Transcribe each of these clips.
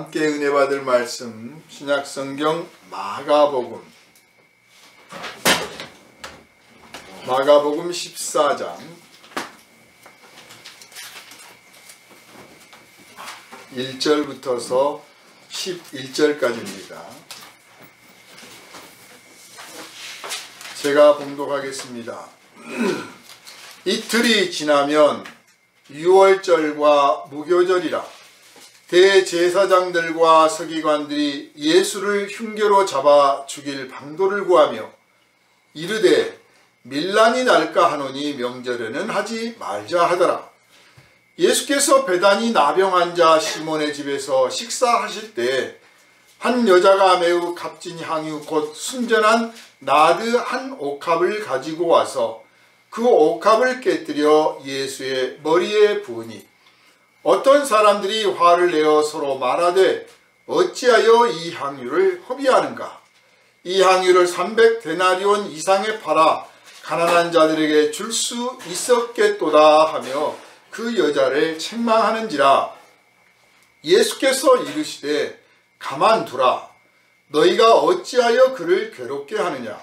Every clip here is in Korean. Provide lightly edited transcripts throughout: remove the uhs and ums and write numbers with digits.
함께 은혜 받을 말씀 신약성경 마가복음 14장 1절부터서 11절까지입니다. 제가 봉독하겠습니다. 이틀이 지나면 유월절과 무교절이라 대제사장들과 서기관들이 예수를 흉계로 잡아 죽일 방도를 구하며 이르되 밀란이 날까 하노니 명절에는 하지 말자 하더라. 예수께서 베다니 나병 환자 시몬의 집에서 식사하실 때 한 여자가 매우 값진 향유 곧 순전한 나드 한 옥합을 가지고 와서 그 옥합을 깨뜨려 예수의 머리에 부으니 어떤 사람들이 화를 내어 서로 말하되 어찌하여 이 향유를 허비하는가? 이 향유를 300데나리온 이상에 팔아 가난한 자들에게 줄 수 있었겠도다 하며 그 여자를 책망하는지라. 예수께서 이르시되 가만두라. 너희가 어찌하여 그를 괴롭게 하느냐?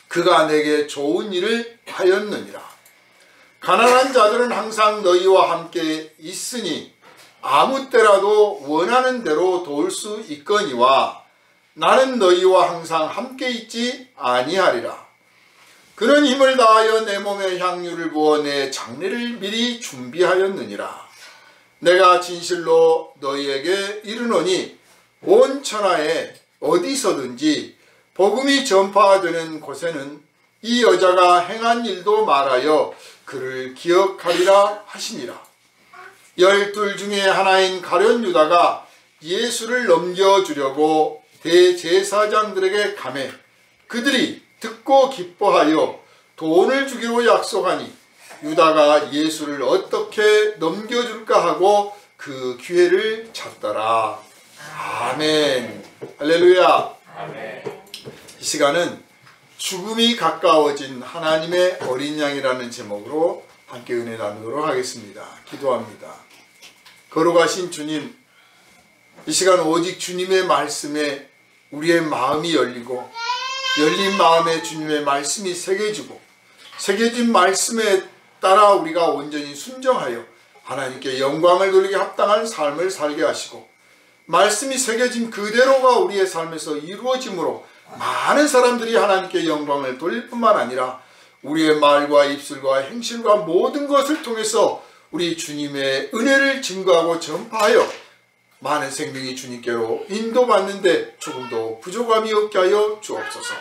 그가 내게 좋은 일을 하였느니라. 가난한 자들은 항상 너희와 함께 있으니 아무 때라도 원하는 대로 도울 수 있거니와 나는 너희와 항상 함께 있지 아니하리라. 그는 힘을 다하여 내 몸에 향유를 부어 내 장례를 미리 준비하였느니라. 내가 진실로 너희에게 이르노니 온 천하에 어디서든지 복음이 전파되는 곳에는 이 여자가 행한 일도 말하여 그를 기억하리라 하시니라. 12 중에 하나인 가룟 유다가 예수를 넘겨주려고 대제사장들에게 가매 그들이 듣고 기뻐하여 돈을 주기로 약속하니 유다가 예수를 어떻게 넘겨줄까 하고 그 기회를 찾더라. 아멘. 할렐루야. 아멘. 이 시간은 죽음이 가까워진 하나님의 어린 양이라는 제목으로 함께 은혜 나누도록 하겠습니다. 기도합니다. 걸어가신 주님, 이 시간 오직 주님의 말씀에 우리의 마음이 열리고 열린 마음에 주님의 말씀이 새겨지고 새겨진 말씀에 따라 우리가 온전히 순종하여 하나님께 영광을 돌리게 합당한 삶을 살게 하시고 말씀이 새겨진 그대로가 우리의 삶에서 이루어짐으로 많은 사람들이 하나님께 영광을 돌릴 뿐만 아니라 우리의 말과 입술과 행실과 모든 것을 통해서 우리 주님의 은혜를 증거하고 전파하여 많은 생명이 주님께로 인도받는데 조금도 부족함이 없게 하여 주옵소서.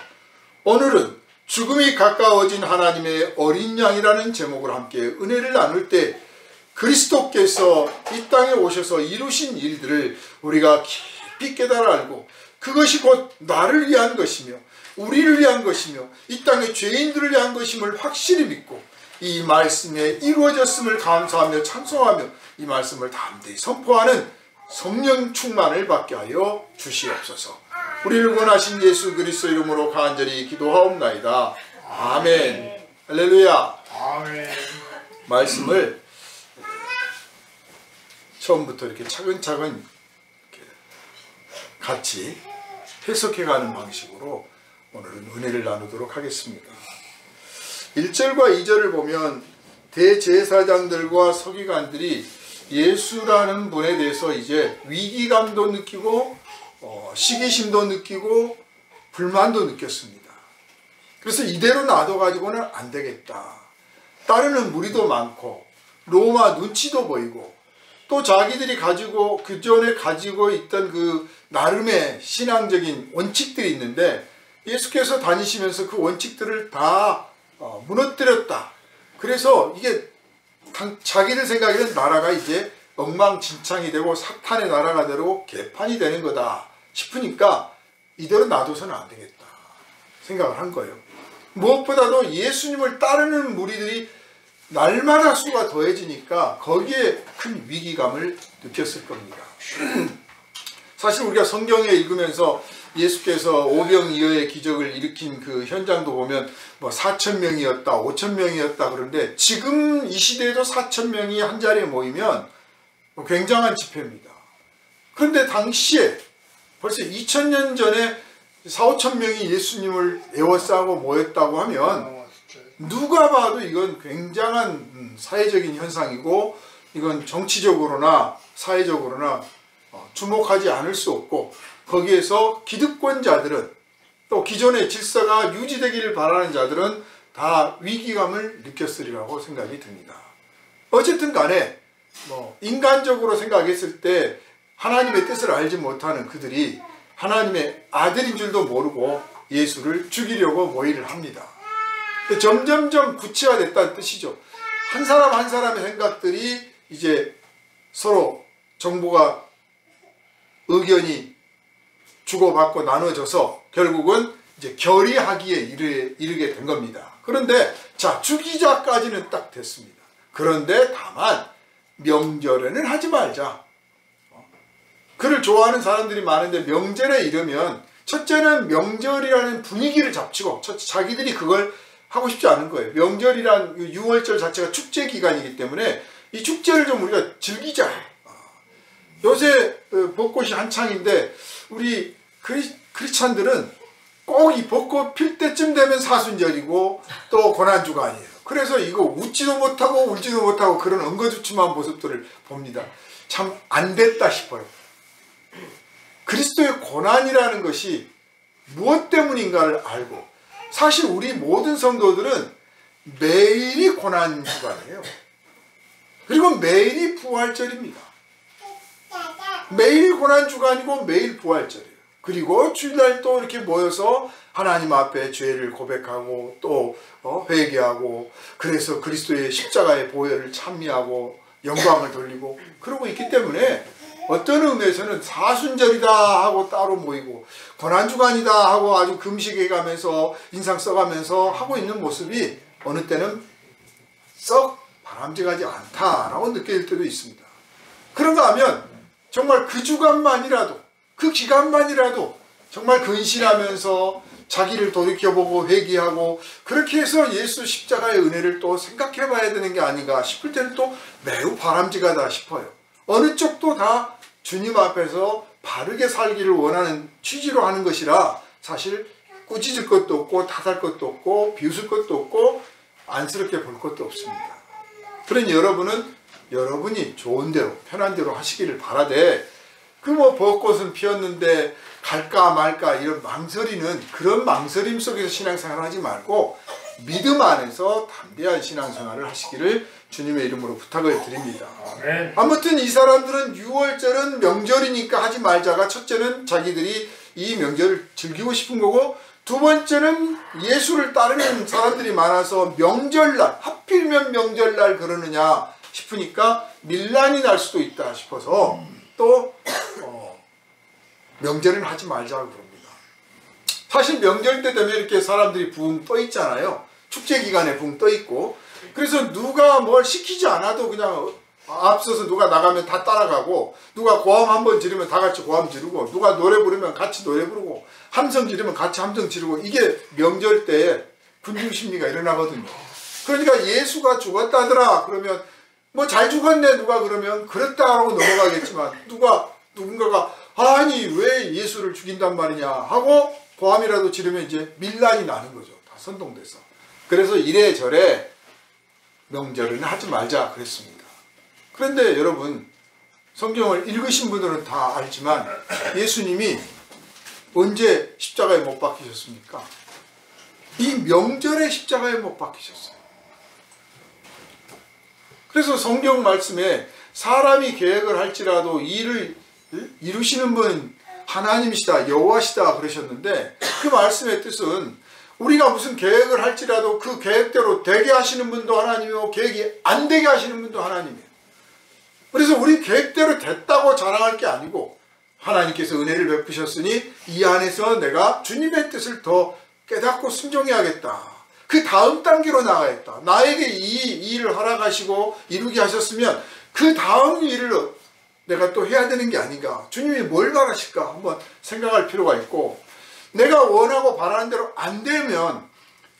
오늘은 죽음이 가까워진 하나님의 어린 양이라는 제목으로 함께 은혜를 나눌 때 그리스도께서 이 땅에 오셔서 이루신 일들을 우리가 깊이 깨달아 알고 그것이 곧 나를 위한 것이며 우리를 위한 것이며 이 땅의 죄인들을 위한 것임을 확실히 믿고 이 말씀에 이루어졌음을 감사하며 찬송하며 이 말씀을 담대히 선포하는 성령 충만을 받게 하여 주시옵소서. 우리를 원하신 예수 그리스도 이름으로 간절히 기도하옵나이다. 아멘. 할렐루야. 아멘. 말씀을 처음부터 이렇게 차근차근 이렇게 같이 해석해가는 방식으로 오늘은 은혜를 나누도록 하겠습니다. 1절과 2절을 보면 대제사장들과 서기관들이 예수라는 분에 대해서 이제 위기감도 느끼고 시기심도 느끼고 불만도 느꼈습니다. 그래서 이대로 놔둬가지고는 안 되겠다. 따르는 무리도 많고 로마 눈치도 보이고 또 자기들이 가지고 그 전에 가지고 있던 그 나름의 신앙적인 원칙들이 있는데 예수께서 다니시면서 그 원칙들을 다 무너뜨렸다. 그래서 이게 자기들 생각에는 나라가 이제 엉망진창이 되고 사탄의 나라가 되고 개판이 되는 거다 싶으니까 이대로 놔둬서는 안 되겠다 생각을 한 거예요. 무엇보다도 예수님을 따르는 무리들이 날마다 수가 더해지니까 거기에 큰 위기감을 느꼈을 겁니다. 사실 우리가 성경에 읽으면서 예수께서 오병이어의 기적을 일으킨 그 현장도 보면 뭐 4,000명이었다 5,000명이었다 그런데 지금 이 시대에도 4,000명이 한 자리에 모이면 굉장한 집회입니다. 그런데 당시에 벌써 2000년 전에 4~5천 명이 예수님을 에워싸고 모였다고 하면 누가 봐도 이건 굉장한 사회적인 현상이고 이건 정치적으로나 사회적으로나 주목하지 않을 수 없고, 거기에서 기득권자들은 또 기존의 질서가 유지되기를 바라는 자들은 다 위기감을 느꼈으리라고 생각이 듭니다. 어쨌든 간에 인간적으로 생각했을 때 하나님의 뜻을 알지 못하는 그들이 하나님의 아들인 줄도 모르고 예수를 죽이려고 모의를 합니다. 점점점 구체화됐다는 뜻이죠. 한 사람 한 사람의 생각들이 이제 서로 정보가 의견이 주고받고 나눠져서 결국은 이제 결의하기에 이르게 된 겁니다. 그런데 자, 죽이자까지는 딱 됐습니다. 그런데 다만 명절에는 하지 말자. 그를 좋아하는 사람들이 많은데 명절에 이르면 첫째는 명절이라는 분위기를 잡치고 자기들이 그걸 하고 싶지 않은 거예요. 명절이란 6월절 자체가 축제 기간이기 때문에 이 축제를 좀 우리가 즐기자. 요새 벚꽃이 한창인데 우리 크리스찬들은 꼭 이 벚꽃 필 때쯤 되면 사순절이고 또 고난주간이에요. 그래서 이거 웃지도 못하고 울지도 못하고 그런 엉거주춤한 모습들을 봅니다. 참 안 됐다 싶어요. 그리스도의 고난이라는 것이 무엇 때문인가를 알고, 사실 우리 모든 성도들은 매일이 고난주간이에요. 그리고 매일이 부활절입니다. 매일 고난주간이고 매일 부활절이에요. 그리고 주일날 또 이렇게 모여서 하나님 앞에 죄를 고백하고 또 회개하고, 그래서 그리스도의 십자가의 보혈을 찬미하고 영광을 돌리고 그러고 있기 때문에 어떤 의미에서는 사순절이다 하고 따로 모이고 고난주간이다 하고 아주 금식해가면서 인상 써가면서 하고 있는 모습이 어느 때는 썩 바람직하지 않다라고 느낄 때도 있습니다. 그런가 하면 정말 그 주간만이라도, 그 기간만이라도 정말 근신하면서 자기를 돌이켜보고 회개하고 그렇게 해서 예수 십자가의 은혜를 또 생각해 봐야 되는 게 아닌가 싶을 때는 또 매우 바람직하다 싶어요. 어느 쪽도 다 주님 앞에서 바르게 살기를 원하는 취지로 하는 것이라 사실 꾸짖을 것도 없고 탓할 것도 없고 비웃을 것도 없고 안쓰럽게 볼 것도 없습니다. 그러니 여러분은 여러분이 좋은 대로 편한 대로 하시기를 바라되, 그 벚꽃은 피었는데 갈까 말까 이런 망설이는 그런 망설임 속에서 신앙생활을 하지 말고 믿음 안에서 담대한 신앙생활을 하시기를 주님의 이름으로 부탁을 드립니다. 아무튼 이 사람들은 6월절은 명절이니까 하지 말자가, 첫째는 자기들이 이 명절을 즐기고 싶은 거고, 두 번째는 예수를 따르는 사람들이 많아서 명절날, 하필이면 명절날 그러느냐 싶으니까 밀란이 날 수도 있다 싶어서 또 명절은 하지 말자고 그럽니다. 사실 명절 때 되면 이렇게 사람들이 붕 떠 있잖아요. 축제 기간에 붕 떠 있고, 그래서 누가 뭘 시키지 않아도 그냥 앞서서 누가 나가면 다 따라가고, 누가 고함 한번 지르면 다 같이 고함 지르고, 누가 노래 부르면 같이 노래 부르고, 함성 지르면 같이 함성 지르고, 이게 명절 때 군중심리가 일어나거든요. 그러니까 예수가 죽었다더라 그러면 뭐 잘 죽었네 누가 그러면 그랬다 하고 넘어가겠지만, 누군가가 아니 왜 예수를 죽인단 말이냐 하고 고함이라도 지르면 이제 밀란이 나는 거죠. 다 선동돼서. 그래서 이래저래 명절은 하지 말자 그랬습니다. 그런데 여러분, 성경을 읽으신 분들은 다 알지만 예수님이 언제 십자가에 못 박히셨습니까? 이 명절에 십자가에 못 박히셨어요. 그래서 성경 말씀에 사람이 계획을 할지라도 일을 이루시는 분 하나님이시다, 여호와시다 그러셨는데, 그 말씀의 뜻은 우리가 무슨 계획을 할지라도 그 계획대로 되게 하시는 분도 하나님이고 계획이 안 되게 하시는 분도 하나님이에요. 그래서 우리 계획대로 됐다고 자랑할 게 아니고, 하나님께서 은혜를 베푸셨으니 이 안에서 내가 주님의 뜻을 더 깨닫고 순종해야겠다, 그 다음 단계로 나가겠다, 나에게 이 일을 허락하시고 이루게 하셨으면 그 다음 일을 내가 또 해야 되는 게 아닌가, 주님이 뭘 바라실까 한번 생각할 필요가 있고, 내가 원하고 바라는 대로 안 되면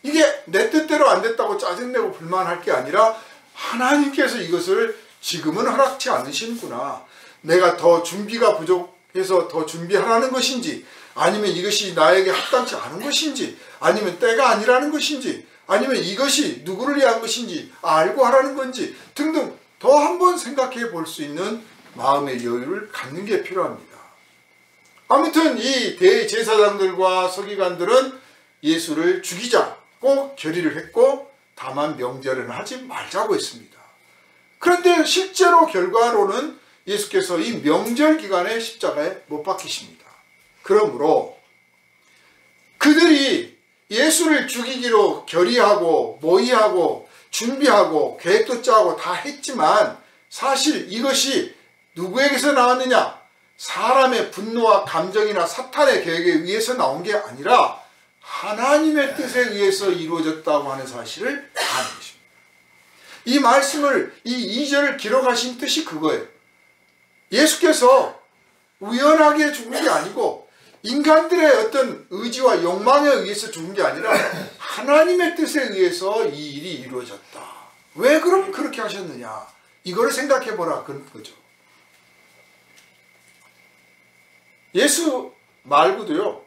이게 내 뜻대로 안 됐다고 짜증내고 불만할 게 아니라, 하나님께서 이것을 지금은 허락치 않으시는구나, 내가 더 준비가 부족해서 더 준비하라는 것인지, 아니면 이것이 나에게 합당치 않은 것인지, 아니면 때가 아니라는 것인지, 아니면 이것이 누구를 위한 것인지 알고 하라는 건지 등등 더 한번 생각해 볼 수 있는 마음의 여유를 갖는 게 필요합니다. 아무튼 이 대제사장들과 서기관들은 예수를 죽이자고 결의를 했고, 다만 명절에는 하지 말자고 했습니다. 그런데 실제로 결과로는 예수께서 이 명절 기간에 십자가에 못 박히십니다. 그러므로 그들이 예수를 죽이기로 결의하고 모의하고 준비하고 계획도 짜고 다 했지만, 사실 이것이 누구에게서 나왔느냐? 사람의 분노와 감정이나 사탄의 계획에 의해서 나온 게 아니라 하나님의 뜻에 의해서 이루어졌다고 하는 사실을 아는 것입니다. 이 말씀을, 이 2절을 기록하신 뜻이 그거예요. 예수께서 우연하게 죽은 게 아니고 인간들의 어떤 의지와 욕망에 의해서 죽은 게 아니라 하나님의 뜻에 의해서 이 일이 이루어졌다. 왜 그럼 그렇게 하셨느냐? 이거를 생각해 보라, 그런 거죠. 예수 말고도요,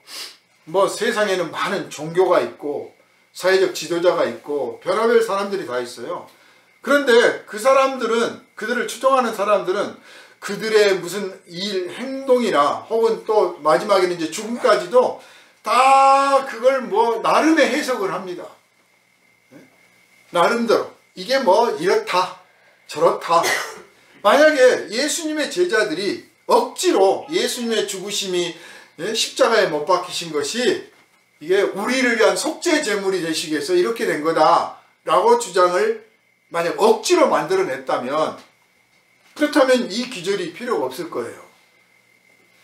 뭐 세상에는 많은 종교가 있고 사회적 지도자가 있고 별의별 사람들이 다 있어요. 그런데 그 사람들은, 그들을 추종하는 사람들은 그들의 무슨 일, 행동이나 혹은 또 마지막에는 이제 죽음까지도 다 그걸 뭐 나름의 해석을 합니다. 나름대로 이게 뭐 이렇다 저렇다. 만약에 예수님의 제자들이 억지로 예수님의 죽으심이, 십자가에 못 박히신 것이 이게 우리를 위한 속죄 제물이 되시기 위해서 이렇게 된 거다 라고 주장을 만약 억지로 만들어냈다면, 그렇다면 이 기절이 필요가 없을 거예요.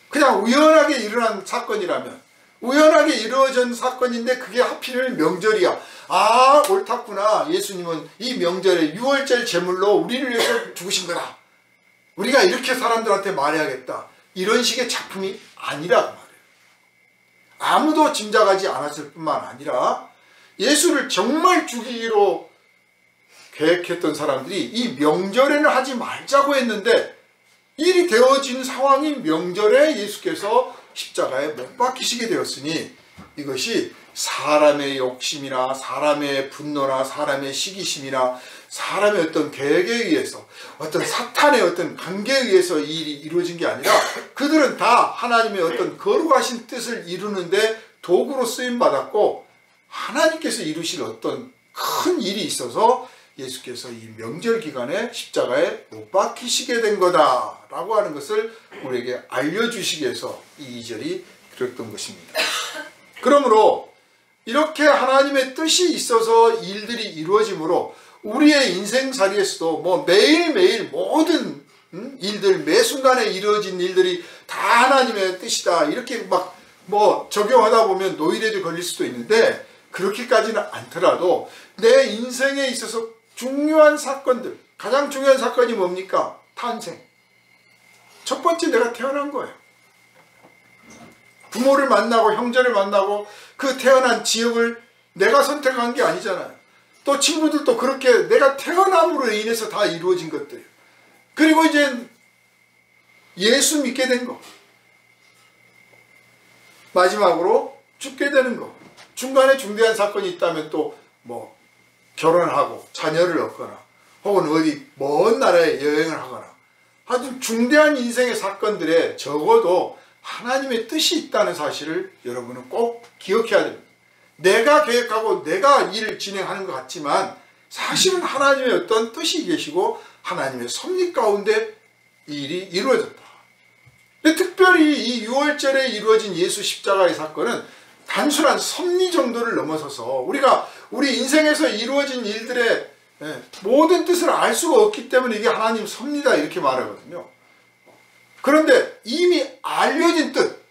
그냥 우연하게 일어난 사건이라면, 우연하게 이루어진 사건인데 그게 하필 명절이야. 아, 옳았구나. 예수님은 이 명절에 6월절 제물로 우리를 위해서 죽으신 거다. 우리가 이렇게 사람들한테 말해야겠다. 이런 식의 작품이 아니라고 말해요. 아무도 짐작하지 않았을 뿐만 아니라 예수를 정말 죽이기로 계획했던 사람들이 이 명절에는 하지 말자고 했는데, 일이 되어진 상황이 명절에 예수께서 십자가에 못 박히시게 되었으니, 이것이 사람의 욕심이나 사람의 분노나 사람의 시기심이나 사람의 어떤 계획에 의해서, 어떤 사탄의 어떤 관계에 의해서 이 일이 이루어진 게 아니라 그들은 다 하나님의 어떤 거룩하신 뜻을 이루는데 도구로 쓰임받았고, 하나님께서 이루실 어떤 큰 일이 있어서 예수께서 이 명절 기간에 십자가에 못 박히시게 된 거다라고 하는 것을 우리에게 알려주시기 위해서 이 2절이 기록된 것입니다. 그러므로 이렇게 하나님의 뜻이 있어서 일들이 이루어지므로 우리의 인생살이에서도 뭐 매일매일 모든 일들, 매 순간에 이루어진 일들이 다 하나님의 뜻이다 이렇게 막 뭐 적용하다 보면 노이로제 걸릴 수도 있는데, 그렇게까지는 않더라도 내 인생에 있어서 중요한 사건들, 가장 중요한 사건이 뭡니까? 탄생. 첫 번째, 내가 태어난 거예요. 부모를 만나고 형제를 만나고 그 태어난 지역을 내가 선택한 게 아니잖아요. 또 친구들도 그렇게 내가 태어남으로 인해서 다 이루어진 것들이에요. 그리고 이제 예수 믿게 된 거, 마지막으로 죽게 되는 거, 중간에 중대한 사건이 있다면 또 뭐 결혼하고 자녀를 얻거나 혹은 어디 먼 나라에 여행을 하거나, 아주 중대한 인생의 사건들에 적어도 하나님의 뜻이 있다는 사실을 여러분은 꼭 기억해야 됩니다. 내가 계획하고 내가 일을 진행하는 것 같지만 사실은 하나님의 어떤 뜻이 계시고 하나님의 섭리 가운데 이 일이 이루어졌다. 근데 특별히 이 6월절에 이루어진 예수 십자가의 사건은 단순한 섭리 정도를 넘어서서 우리가 우리 인생에서 이루어진 일들의 모든 뜻을 알 수가 없기 때문에 이게 하나님 섭리다 이렇게 말하거든요. 그런데 이미 알려진 뜻,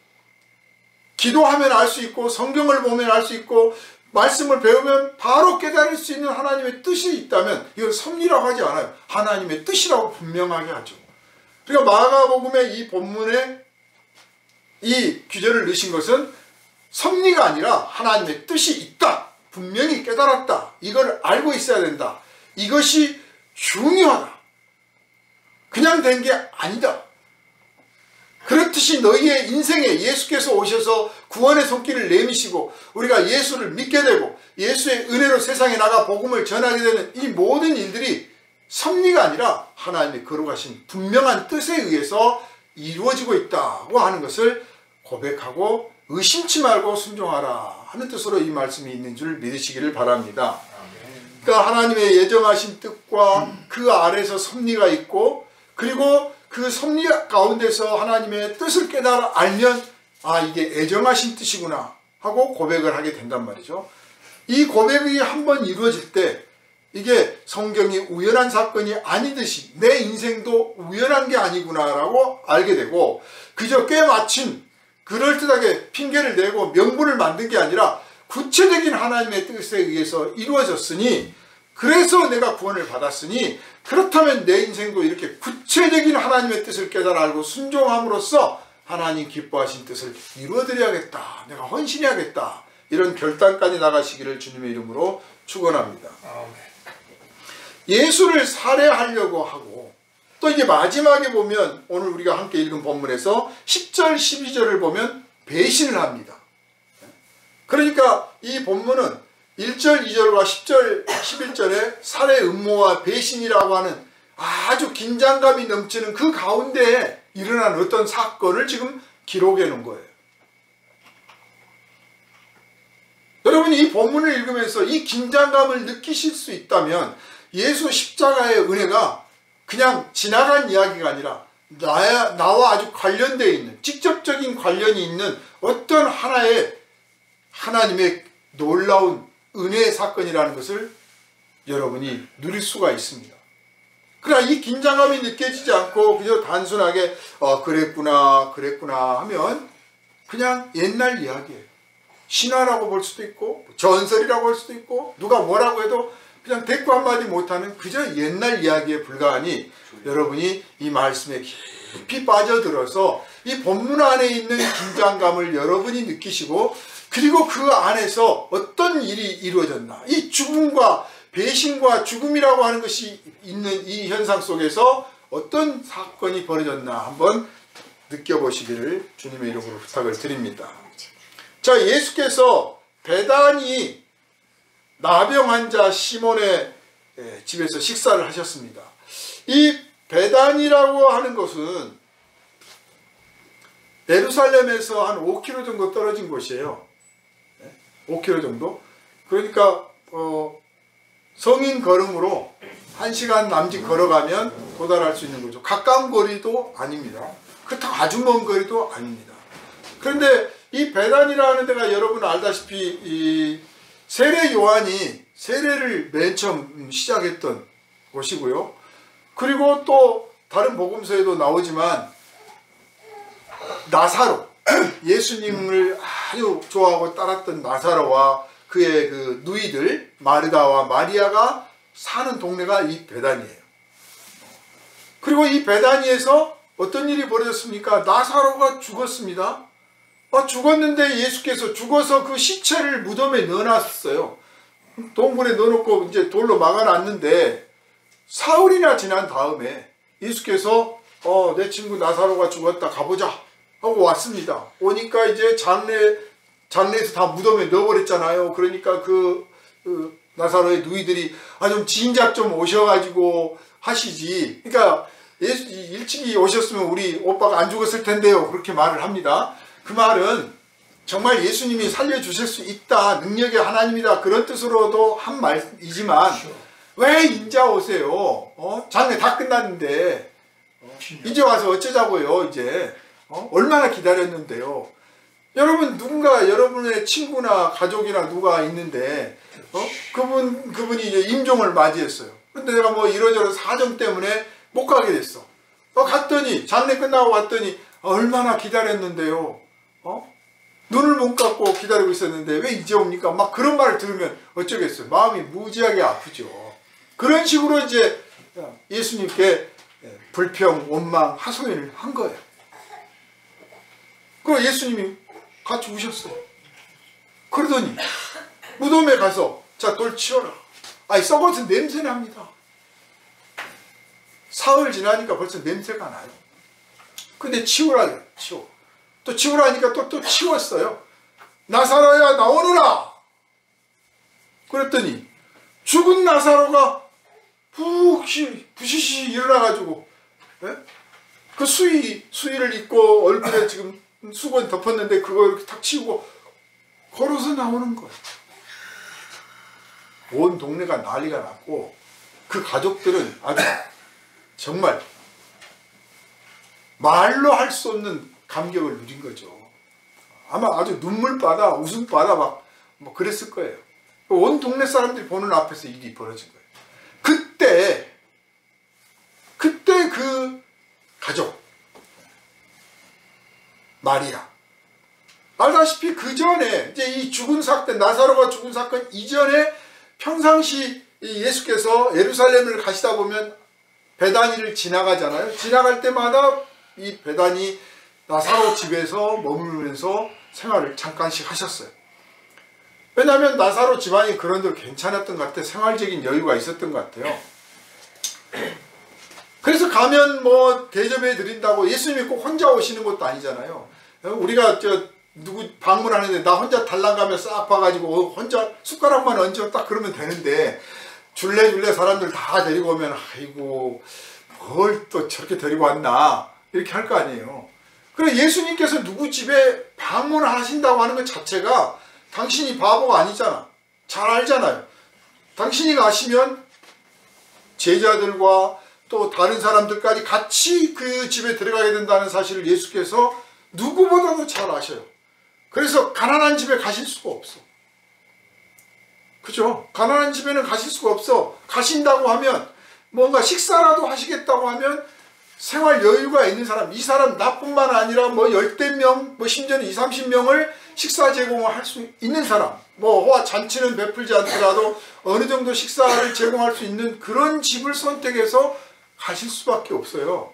기도하면 알 수 있고 성경을 보면 알 수 있고 말씀을 배우면 바로 깨달을 수 있는 하나님의 뜻이 있다면 이건 섭리라고 하지 않아요. 하나님의 뜻이라고 분명하게 하죠. 그러니까 마가복음의 이 본문에 이 규절을 넣으신 것은 섭리가 아니라 하나님의 뜻이 있다, 분명히 깨달았다, 이걸 알고 있어야 된다, 이것이 중요하다, 그냥 된 게 아니다, 반드시 너희의 인생에 예수께서 오셔서 구원의 손길을 내미시고 우리가 예수를 믿게 되고 예수의 은혜로 세상에 나가 복음을 전하게 되는 이 모든 일들이 섭리가 아니라 하나님의 거룩하신 분명한 뜻에 의해서 이루어지고 있다고 하는 것을 고백하고 의심치 말고 순종하라 하는 뜻으로 이 말씀이 있는 줄 믿으시기를 바랍니다. 그러니까 하나님의 예정하신 뜻과 그 아래서 섭리가 있고 그리고 그 섭리 가운데서 하나님의 뜻을 깨달아 알면 아 이게 애정하신 뜻이구나 하고 고백을 하게 된단 말이죠. 이 고백이 한번 이루어질 때 이게 성경이 우연한 사건이 아니듯이 내 인생도 우연한 게 아니구나라고 알게 되고 그저 꿰맞춘 그럴듯하게 핑계를 대고 명분을 만든 게 아니라 구체적인 하나님의 뜻에 의해서 이루어졌으니 그래서 내가 구원을 받았으니 그렇다면 내 인생도 이렇게 구체적인 하나님의 뜻을 깨달아 알고 순종함으로써 하나님 기뻐하신 뜻을 이루어드려야겠다. 내가 헌신해야겠다. 이런 결단까지 나가시기를 주님의 이름으로 축원합니다. 예수를 살해하려고 하고 또 이제 마지막에 보면 오늘 우리가 함께 읽은 본문에서 10절 12절을 보면 배신을 합니다. 그러니까 이 본문은 1절 2절과 10절 11절에 살해 음모와 배신이라고 하는 아주 긴장감이 넘치는 그 가운데에 일어난 어떤 사건을 지금 기록해 놓은 거예요. 여러분이 이 본문을 읽으면서 이 긴장감을 느끼실 수 있다면 예수 십자가의 은혜가 그냥 지나간 이야기가 아니라 나와 아주 관련되어 있는 직접적인 관련이 있는 어떤 하나의 하나님의 놀라운 은혜의 사건이라는 것을 여러분이 누릴 수가 있습니다. 그러나 이 긴장감이 느껴지지 않고 그저 단순하게 그랬구나 하면 그냥 옛날 이야기예요. 신화라고 볼 수도 있고 전설이라고 할 수도 있고 누가 뭐라고 해도 그냥 대꾸 한마디 못하는 그저 옛날 이야기에 불과하니 여러분이 이 말씀에 깊이 빠져들어서 이 본문 안에 있는 긴장감을 여러분이 느끼시고 그리고 그 안에서 어떤 일이 이루어졌나 이 죽음과 배신과 죽음이라고 하는 것이 있는 이 현상 속에서 어떤 사건이 벌어졌나 한번 느껴보시기를 주님의 이름으로 부탁을 드립니다. 자, 예수께서 베다니 나병 환자 시몬의 집에서 식사를 하셨습니다. 이 베다니라고 하는 것은 예루살렘에서 한 5km 정도 떨어진 곳이에요. 5km 정도. 그러니까 성인 걸음으로 1시간 남짓 걸어가면 도달할 수 있는 거죠. 가까운 거리도 아닙니다. 그렇다고 아주 먼 거리도 아닙니다. 그런데 이 베단이라는 데가 여러분 알다시피 이 세례 요한이 세례를 맨 처음 시작했던 곳이고요. 그리고 또 다른 복음서에도 나오지만 나사로 예수님을 아주 좋아하고 따랐던 나사로와 그의 그 누이들 마르다와 마리아가 사는 동네가 이 베다니예요. 그리고 이 베다니에서 어떤 일이 벌어졌습니까? 나사로가 죽었습니다. 죽었는데 예수께서 죽어서 그 시체를 무덤에 넣어놨어요. 동굴에 넣어놓고 이제 돌로 막아놨는데 사흘이나 지난 다음에 예수께서 내 친구 나사로가 죽었다 가보자 하고 왔습니다. 오니까 이제 장례에서 다 무덤에 넣어버렸잖아요. 그러니까 그 나사로의 누이들이 좀 진작 좀 오셔가지고 하시지. 그러니까 예수 일찍이 오셨으면 우리 오빠가 안 죽었을 텐데요. 그렇게 말을 합니다. 그 말은 정말 예수님이 살려주실 수 있다. 능력의 하나님이다. 그런 뜻으로도 한 말이지만 왜 인자 오세요? 장례 다 끝났는데 이제 와서 어쩌자고요. 이제 얼마나 기다렸는데요. 여러분 누군가 여러분의 친구나 가족이나 누가 있는데 그분이 이제 임종을 맞이했어요. 근데 내가 뭐 이러저러 사정 때문에 못 가게 됐어. 갔더니 장례 끝나고 왔더니 얼마나 기다렸는데요. 눈을 못 감고 기다리고 있었는데 왜 이제 옵니까? 막 그런 말을 들으면 어쩌겠어요. 마음이 무지하게 아프죠. 그런 식으로 이제 예수님께 불평, 원망, 하소연을 한 거예요. 그럼 예수님이 같이 우셨어요. 그러더니 무덤에 가서 자, 돌 치워라. 썩어서 냄새 납니다. 사흘 지나니까 벌써 냄새가 나요. 근데 치우라. 치워. 또 치우라니까 또 치웠어요. 나사로야 나오너라. 그랬더니 죽은 나사로가 부시시 일어나가지고, 예? 그 수의를 입고 얼굴에 지금 수건 덮었는데 그거 이렇게 탁 치우고 걸어서 나오는 거예요. 온 동네가 난리가 났고 그 가족들은 아주 정말 말로 할 수 없는 감격을 누린 거죠. 아마 아주 눈물바다 웃음바다 막 뭐 그랬을 거예요. 온 동네 사람들이 보는 앞에서 일이 벌어진 거예요. 그때 그 가족 마리아, 알다시피 그 전에 이제 이 죽은 사건, 나사로가 죽은 사건 이전에 평상시 예수께서 예루살렘을 가시다 보면 베다니를 지나가잖아요. 지나갈 때마다 이 베다니 나사로 집에서 머물면서 생활을 잠깐씩 하셨어요. 왜냐하면 나사로 집안이 그런대로 괜찮았던 것 같아요. 생활적인 여유가 있었던 것 같아요. 그래서 가면 뭐 대접해 드린다고 예수님이 꼭 혼자 오시는 것도 아니잖아요. 우리가 누구 방문하는데 나 혼자 달랑가며 싹 봐가지고 혼자 숟가락만 얹어 딱 그러면 되는데 줄래 사람들 다 데리고 오면 아이고 뭘 또 저렇게 데리고 왔나 이렇게 할 거 아니에요. 그래서 예수님께서 누구 집에 방문하신다고 하는 것 자체가 당신이 바보가 아니잖아. 잘 알잖아요. 당신이 가시면 제자들과 또 다른 사람들까지 같이 그 집에 들어가게 된다는 사실을 예수께서 누구보다도 잘 아셔요. 그래서 가난한 집에 가실 수가 없어. 그죠? 가난한 집에는 가실 수가 없어. 가신다고 하면 뭔가 식사라도 하시겠다고 하면 생활 여유가 있는 사람, 이 사람 나뿐만 아니라 뭐 10대 명, 뭐 심지어는 20, 30명을 식사 제공을 할 수 있는 사람, 뭐 잔치는 베풀지 않더라도 어느 정도 식사를 제공할 수 있는 그런 집을 선택해서 가실 수밖에 없어요.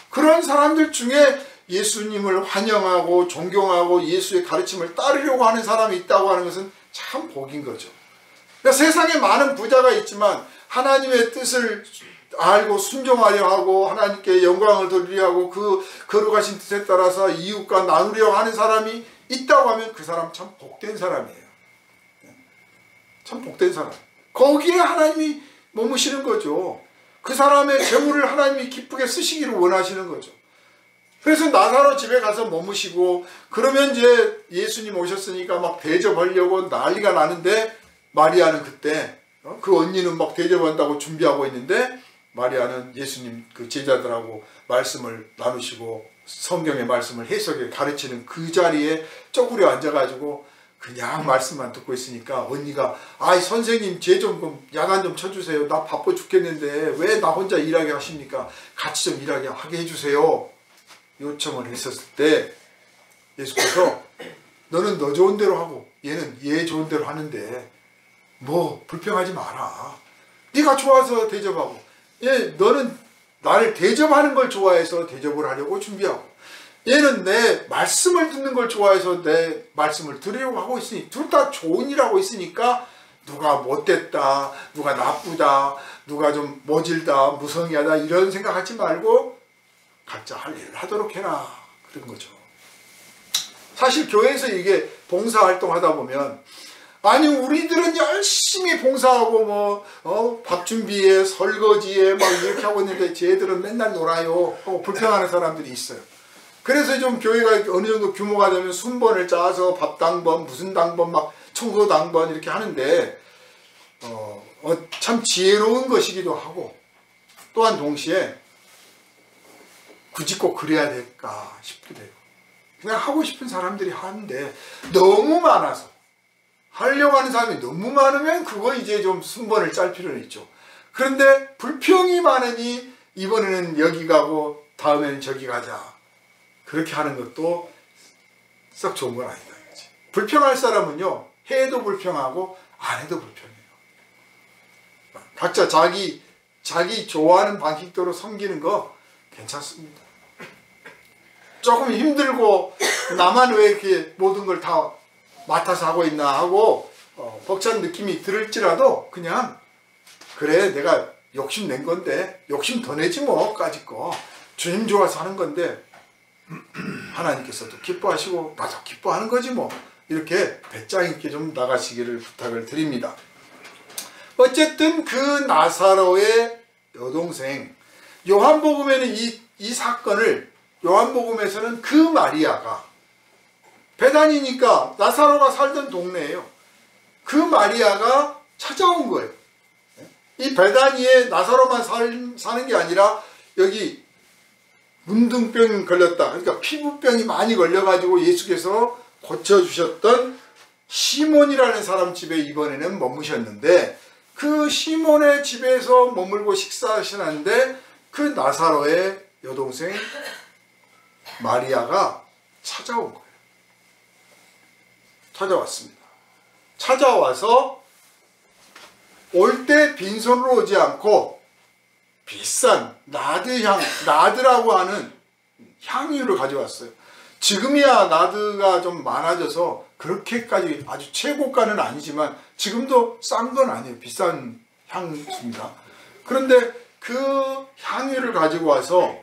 그런 사람들 중에 예수님을 환영하고 존경하고 예수의 가르침을 따르려고 하는 사람이 있다고 하는 것은 참 복인 거죠. 그러니까 세상에 많은 부자가 있지만 하나님의 뜻을 알고 순종하려 하고 하나님께 영광을 돌리려 하고 그 거룩하신 뜻에 따라서 이웃과 나누려 하는 사람이 있다고 하면 그 사람 참 복된 사람이에요. 참 복된 사람. 거기에 하나님이 머무시는 거죠. 그 사람의 재물을 하나님이 기쁘게 쓰시기를 원하시는 거죠. 그래서 나사로 집에 가서 머무시고 그러면 이제 예수님 오셨으니까 막 대접하려고 난리가 나는데 마리아는 그때 그 언니는 막 대접한다고 준비하고 있는데 마리아는 예수님 그 제자들하고 말씀을 나누시고 성경의 말씀을 해석해 가르치는 그 자리에 쪼그려 앉아가지고 그냥 말씀만 듣고 있으니까 언니가 아이 선생님 쟤 좀 야단 좀 쳐주세요. 나 바빠 죽겠는데 왜 나 혼자 일하게 하십니까? 같이 좀 일하게 하게 해주세요. 요청을 했었을 때 예수께서 너는 너 좋은 대로 하고 얘는 얘 좋은 대로 하는데 뭐 불평하지 마라. 네가 좋아서 대접하고 너는 나를 대접하는 걸 좋아해서 대접을 하려고 준비하고 얘는 내 말씀을 듣는 걸 좋아해서 내 말씀을 들으려고 하고 있으니 둘 다 좋은 일 하고 있으니까 누가 못됐다, 누가 나쁘다, 누가 좀 모질다, 무성의하다 이런 생각하지 말고 각자 할 일을 하도록 해라 그런 거죠. 사실 교회에서 이게 봉사활동 하다 보면 아니 우리들은 열심히 봉사하고 밥 준비에 설거지에 막 이렇게 하고 있는데 쟤들은 맨날 놀아요 하고 불평하는 사람들이 있어요. 그래서 좀 교회가 어느 정도 규모가 되면 순번을 짜서 밥 당번 무슨 당번 막 청소 당번 이렇게 하는데 참 지혜로운 것이기도 하고 또한 동시에 굳이 꼭 그래야 될까 싶기도 해요. 그냥 하고 싶은 사람들이 하는데 너무 많아서 하려고 하는 사람이 너무 많으면 그거 이제 좀 순번을 짤 필요는 있죠. 그런데 불평이 많으니 이번에는 여기 가고 다음에는 저기 가자 그렇게 하는 것도 썩 좋은 건 아니다. 불평할 사람은요 해도 불평하고 안 해도 불평해요. 각자 자기 좋아하는 방식대로 섬기는 거 괜찮습니다. 조금 힘들고 나만 왜 이렇게 모든 걸 다 맡아서 하고 있나 하고 벅찬 느낌이 들을지라도 그냥 그래 내가 욕심 낸 건데 욕심 더 내지 뭐 까짓 거 주님 좋아서 하는 건데 하나님께서도 기뻐하시고 나도 기뻐하는 거지 뭐. 이렇게 배짱 있게 좀 나가시기를 부탁을 드립니다. 어쨌든 그 나사로의 여동생, 요한복음에는 이 사건을, 요한복음에서는 그 마리아가, 베다니니까 나사로가 살던 동네예요. 그 마리아가 찾아온 거예요. 이 베다니에 나사로만 사는 게 아니라 여기 문둥병 걸렸다, 그러니까 피부병이 많이 걸려가지고 예수께서 고쳐주셨던 시몬이라는 사람 집에 이번에는 머무셨는데, 그 시몬의 집에서 머물고 식사하시는데 그 나사로의 여동생 마리아가 찾아온 거예요. 찾아왔습니다. 찾아와서 올 때 빈손으로 오지 않고 비싼 나드라고 하는 향유를 가져왔어요. 지금이야 나드가 좀 많아져서 그렇게까지 아주 최고가는 아니지만 지금도 싼 건 아니에요. 비싼 향수입니다. 그런데 그 향유를 가지고 와서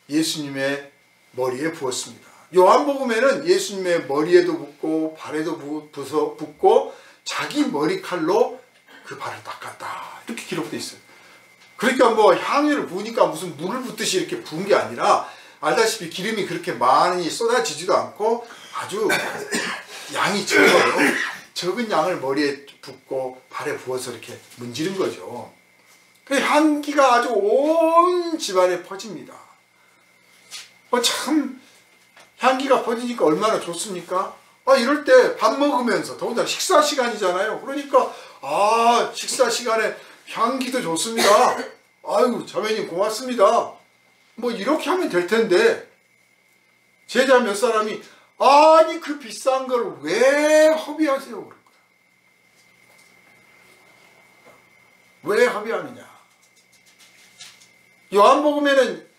예수님의 머리에 부었습니다. 요한복음에는 예수님의 머리에도 붓고 발에도 붓고 자기 머리칼로 그 발을 닦았다, 이렇게 기록되어 있어요. 그러니까 뭐 향유를 부으니까 무슨 물을 붓듯이 이렇게 부은 게 아니라, 알다시피 기름이 그렇게 많이 쏟아지지도 않고 아주 양이 적은 양을 머리에 붓고 발에 부어서 이렇게 문지른 거죠. 그 향기가 아주 온 집안에 퍼집니다. 참 향기가 퍼지니까 얼마나 좋습니까? 이럴 때 밥 먹으면서, 더군다나 식사 시간이잖아요. 그러니까 식사 시간에 향기도 좋습니다. 아유 자매님 고맙습니다. 뭐 이렇게 하면 될 텐데, 제자 몇 사람이 아니 그 비싼 걸 왜 허비하세요? 그럴 거야. 왜 허비하느냐? 요한복음에는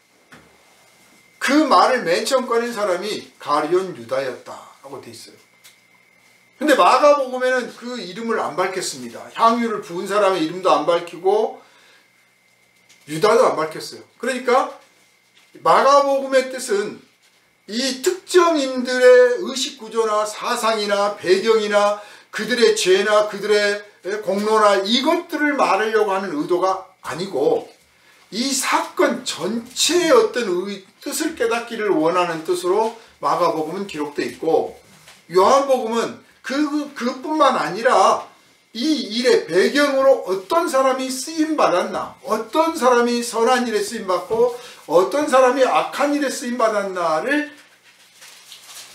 그 말을 맨 처음 꺼낸 사람이 가룟 유다였다라고 돼 있어요. 근데 마가복음에는 그 이름을 안 밝혔습니다. 향유를 부은 사람의 이름도 안 밝히고 유다도 안 밝혔어요. 그러니까 마가복음의 뜻은 이 특정인들의 의식구조나 사상이나 배경이나 그들의 죄나 그들의 공로나 이것들을 말하려고 하는 의도가 아니고, 이 사건 전체의 어떤 뜻을 깨닫기를 원하는 뜻으로 마가복음은 기록되어 있고, 요한복음은 그뿐만 아니라 이 일의 배경으로 어떤 사람이 쓰임받았나, 어떤 사람이 선한 일에 쓰임받고 어떤 사람이 악한 일에 쓰임받았나를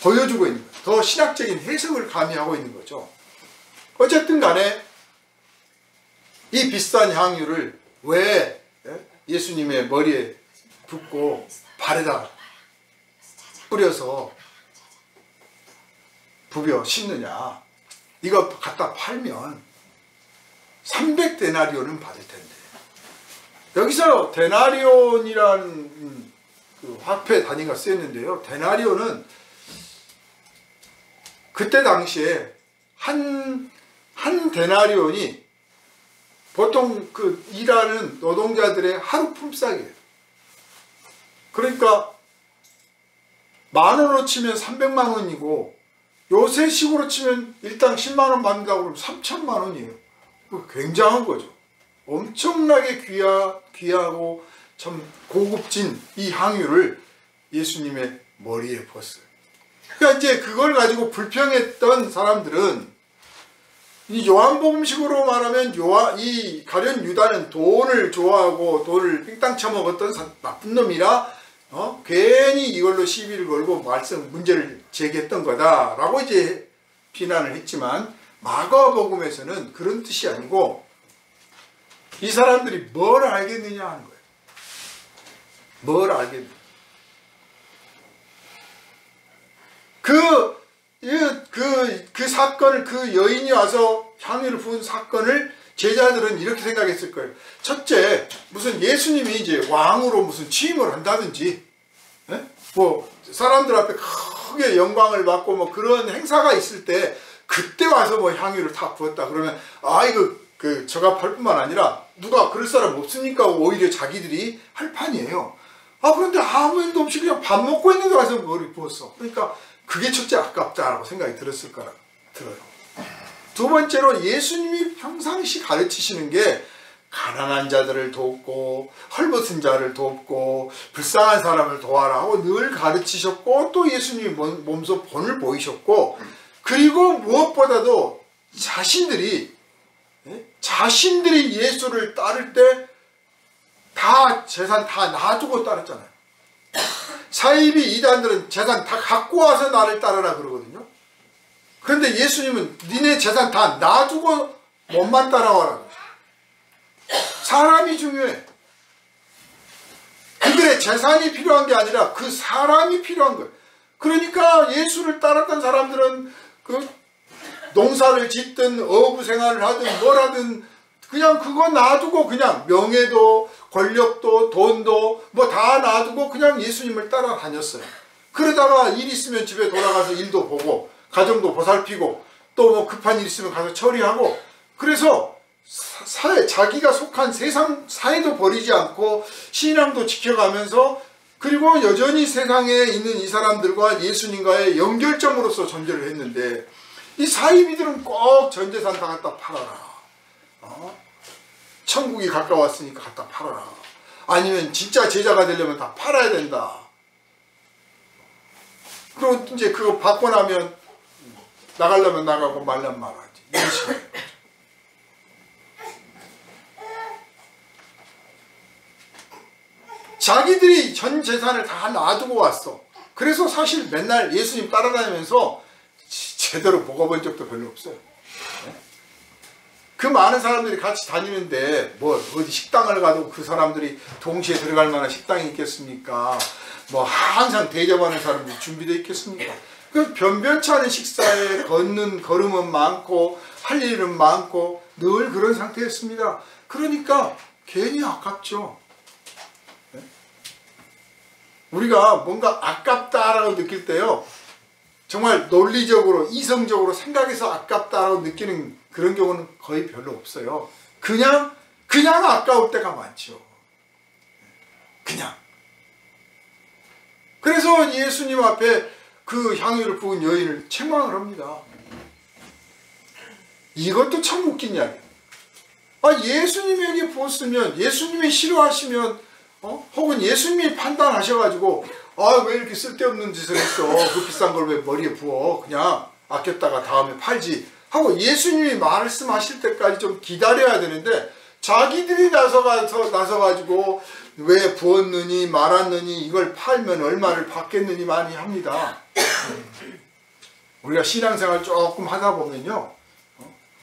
보여주고 있는 거예요. 더 신학적인 해석을 가미하고 있는 거죠. 어쨌든 간에 이 비싼 향유를 왜 예수님의 머리에 붓고 발에다 뿌려서 부벼 씻느냐, 이거 갖다 팔면 300데나리온은 받을 텐데, 여기서 데나리온이라는 그 화폐 단위가 쓰였는데요. 데나리온은 그때 당시에 한 데나리온이 보통 그 일하는 노동자들의 하루 품삯이에요. 그러니까 10,000원으로 치면 300만 원이고, 요새 식으로 치면 일당 10만 원 받는다고 그러면 3천만 원이에요. 굉장한 거죠. 엄청나게 귀하고 참 고급진 이 향유를 예수님의 머리에 부었어요. 그러니까 이제 그걸 가지고 불평했던 사람들은, 이 요한복음식으로 말하면 이 가룟 유다는 돈을 좋아하고 돈을 삥땅 쳐먹었던 나쁜 놈이라 괜히 이걸로 시비를 걸고 문제를 제기했던 거다라고 이제 비난을 했지만, 마가복음에서는 그런 뜻이 아니고 이 사람들이 뭘 알겠느냐 하는 거예요. 뭘 알겠느냐. 그 사건을, 그 여인이 와서 향유를 부은 사건을 제자들은 이렇게 생각했을 거예요. 첫째, 무슨 예수님이 이제 왕으로 무슨 취임을 한다든지, 뭐 사람들 앞에 크게 영광을 받고 뭐 그런 행사가 있을 때 그때 와서 뭐 향유를 다 부었다 그러면, 이거 저가 팔 뿐만 아니라 누가 그럴 사람 없으니까 오히려 자기들이 할 판이에요. 그런데 아무 일도 없이 그냥 밥 먹고 있는 데 가서 머리 부었어. 그러니까 그게 첫째 아깝다라고 생각이 들었을 거라 들어요. 두 번째로 예수님이 평상시 가르치시는 게 가난한 자들을 돕고 헐벗은 자를 돕고 불쌍한 사람을 도와라 하고 늘 가르치셨고, 또 예수님이 몸소 본을 보이셨고, 그리고 무엇보다도 자신들이 예수를 따를 때 다 재산 다 놔두고 따랐잖아요. 사이비 이단들은 재산 다 갖고 와서 나를 따르라 그러거든요. 그런데 예수님은 니네 재산 다 놔두고 몸만 따라와라. 사람이 중요해. 그들의 재산이 필요한 게 아니라 그 사람이 필요한 거예요. 그러니까 예수를 따랐던 사람들은 그 농사를 짓든 어부 생활을 하든 뭘 하든 그냥 그거 놔두고 그냥 명예도 권력도 돈도 뭐 다 놔두고 그냥 예수님을 따라다녔어요. 그러다가 일 있으면 집에 돌아가서 일도 보고 가정도 보살피고 또 뭐 급한 일 있으면 가서 처리하고, 그래서 자기가 속한 세상 사회도 버리지 않고 신앙도 지켜가면서, 그리고 여전히 세상에 있는 이 사람들과 예수님과의 연결점으로서 존재를 했는데, 이 사이비들은 꼭 전 재산 다 갖다 팔아라. 천국이 가까웠으니까 갖다 팔아라. 아니면 진짜 제자가 되려면 다 팔아야 된다. 그리고 이제 그거 받고 나면 나가려면 나가고 말려면 말하지. 이런 식으로. 자기들이 전 재산을 다 놔두고 왔어. 그래서 사실 맨날 예수님 따라다니면서 제대로 먹어본 적도 별로 없어요. 그 많은 사람들이 같이 다니는데 뭐 어디 식당을 가도 그 사람들이 동시에 들어갈 만한 식당이 있겠습니까? 뭐 항상 대접하는 사람들이 준비되어 있겠습니까? 그 변변치 않은 식사에 걷는 걸음은 많고 할 일은 많고 늘 그런 상태였습니다. 그러니까 괜히 아깝죠. 우리가 뭔가 아깝다라고 느낄 때요, 정말 논리적으로 이성적으로 생각해서 아깝다라고 느끼는 그런 경우는 거의 별로 없어요. 그냥 아까울 때가 많죠. 그냥. 그래서 예수님 앞에 그 향유를 부은 여인을 책망을 합니다. 이것도 참 웃긴 이야기. 예수님에게 부었으면, 예수님이 싫어하시면, 혹은 예수님이 판단하셔가지고 왜 이렇게 쓸데없는 짓을 했어, 그 비싼 걸 왜 머리에 부어, 그냥 아꼈다가 다음에 팔지 하고 예수님이 말씀하실 때까지 좀 기다려야 되는데, 자기들이 나서가지고 왜 부었느니 말았느니 이걸 팔면 얼마를 받겠느니 많이 합니다. 우리가 신앙생활 조금 하다 보면요,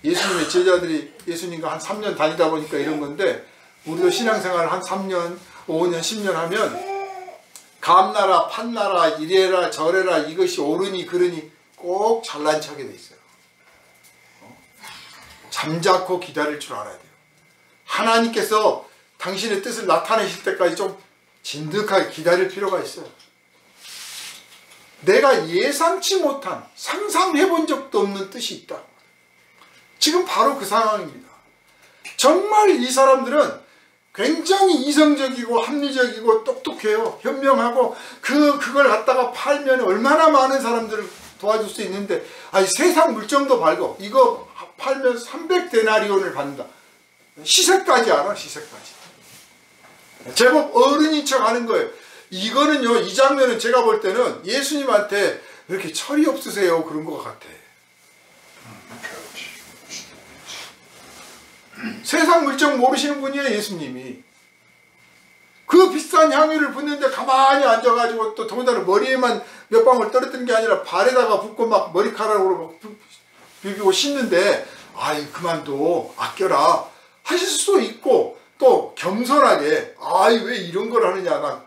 예수님의 제자들이 예수님과 한 3년 다니다 보니까 이런 건데, 우리도 신앙생활 한 3년 5년 10년 하면 감나라 판나라 이래라 저래라 이것이 옳으니 그러니 꼭 잘난 척하게 돼 있어요. 잠자코 기다릴 줄 알아야 돼요. 하나님께서 당신의 뜻을 나타내실 때까지 좀 진득하게 기다릴 필요가 있어요. 내가 예상치 못한, 상상해 본 적도 없는 뜻이 있다. 지금 바로 그 상황입니다. 정말 이 사람들은 굉장히 이성적이고 합리적이고 똑똑해요. 현명하고 그걸 갖다가 팔면 얼마나 많은 사람들을 도와줄 수 있는데, 세상 물정도 밝고 이거 팔면 300데나리온을 받는다. 시세까지 알아, 시세까지. 제법 어른인 척 하는 거예요. 이거는요, 이 장면은 제가 볼 때는 예수님한테 왜 이렇게 철이 없으세요 그런 것 같아. 세상 물정 모르시는 분이에요, 예수님이. 그 비싼 향유를 붓는데 가만히 앉아가지고, 또 더군다나 머리에만 몇 방울 떨어뜨린 게 아니라 발에다가 붓고 막 머리카락으로 막 비비고 씻는데, 그만둬, 아껴라 하실 수도 있고, 또 겸손하게 왜 이런 걸 하느냐, 난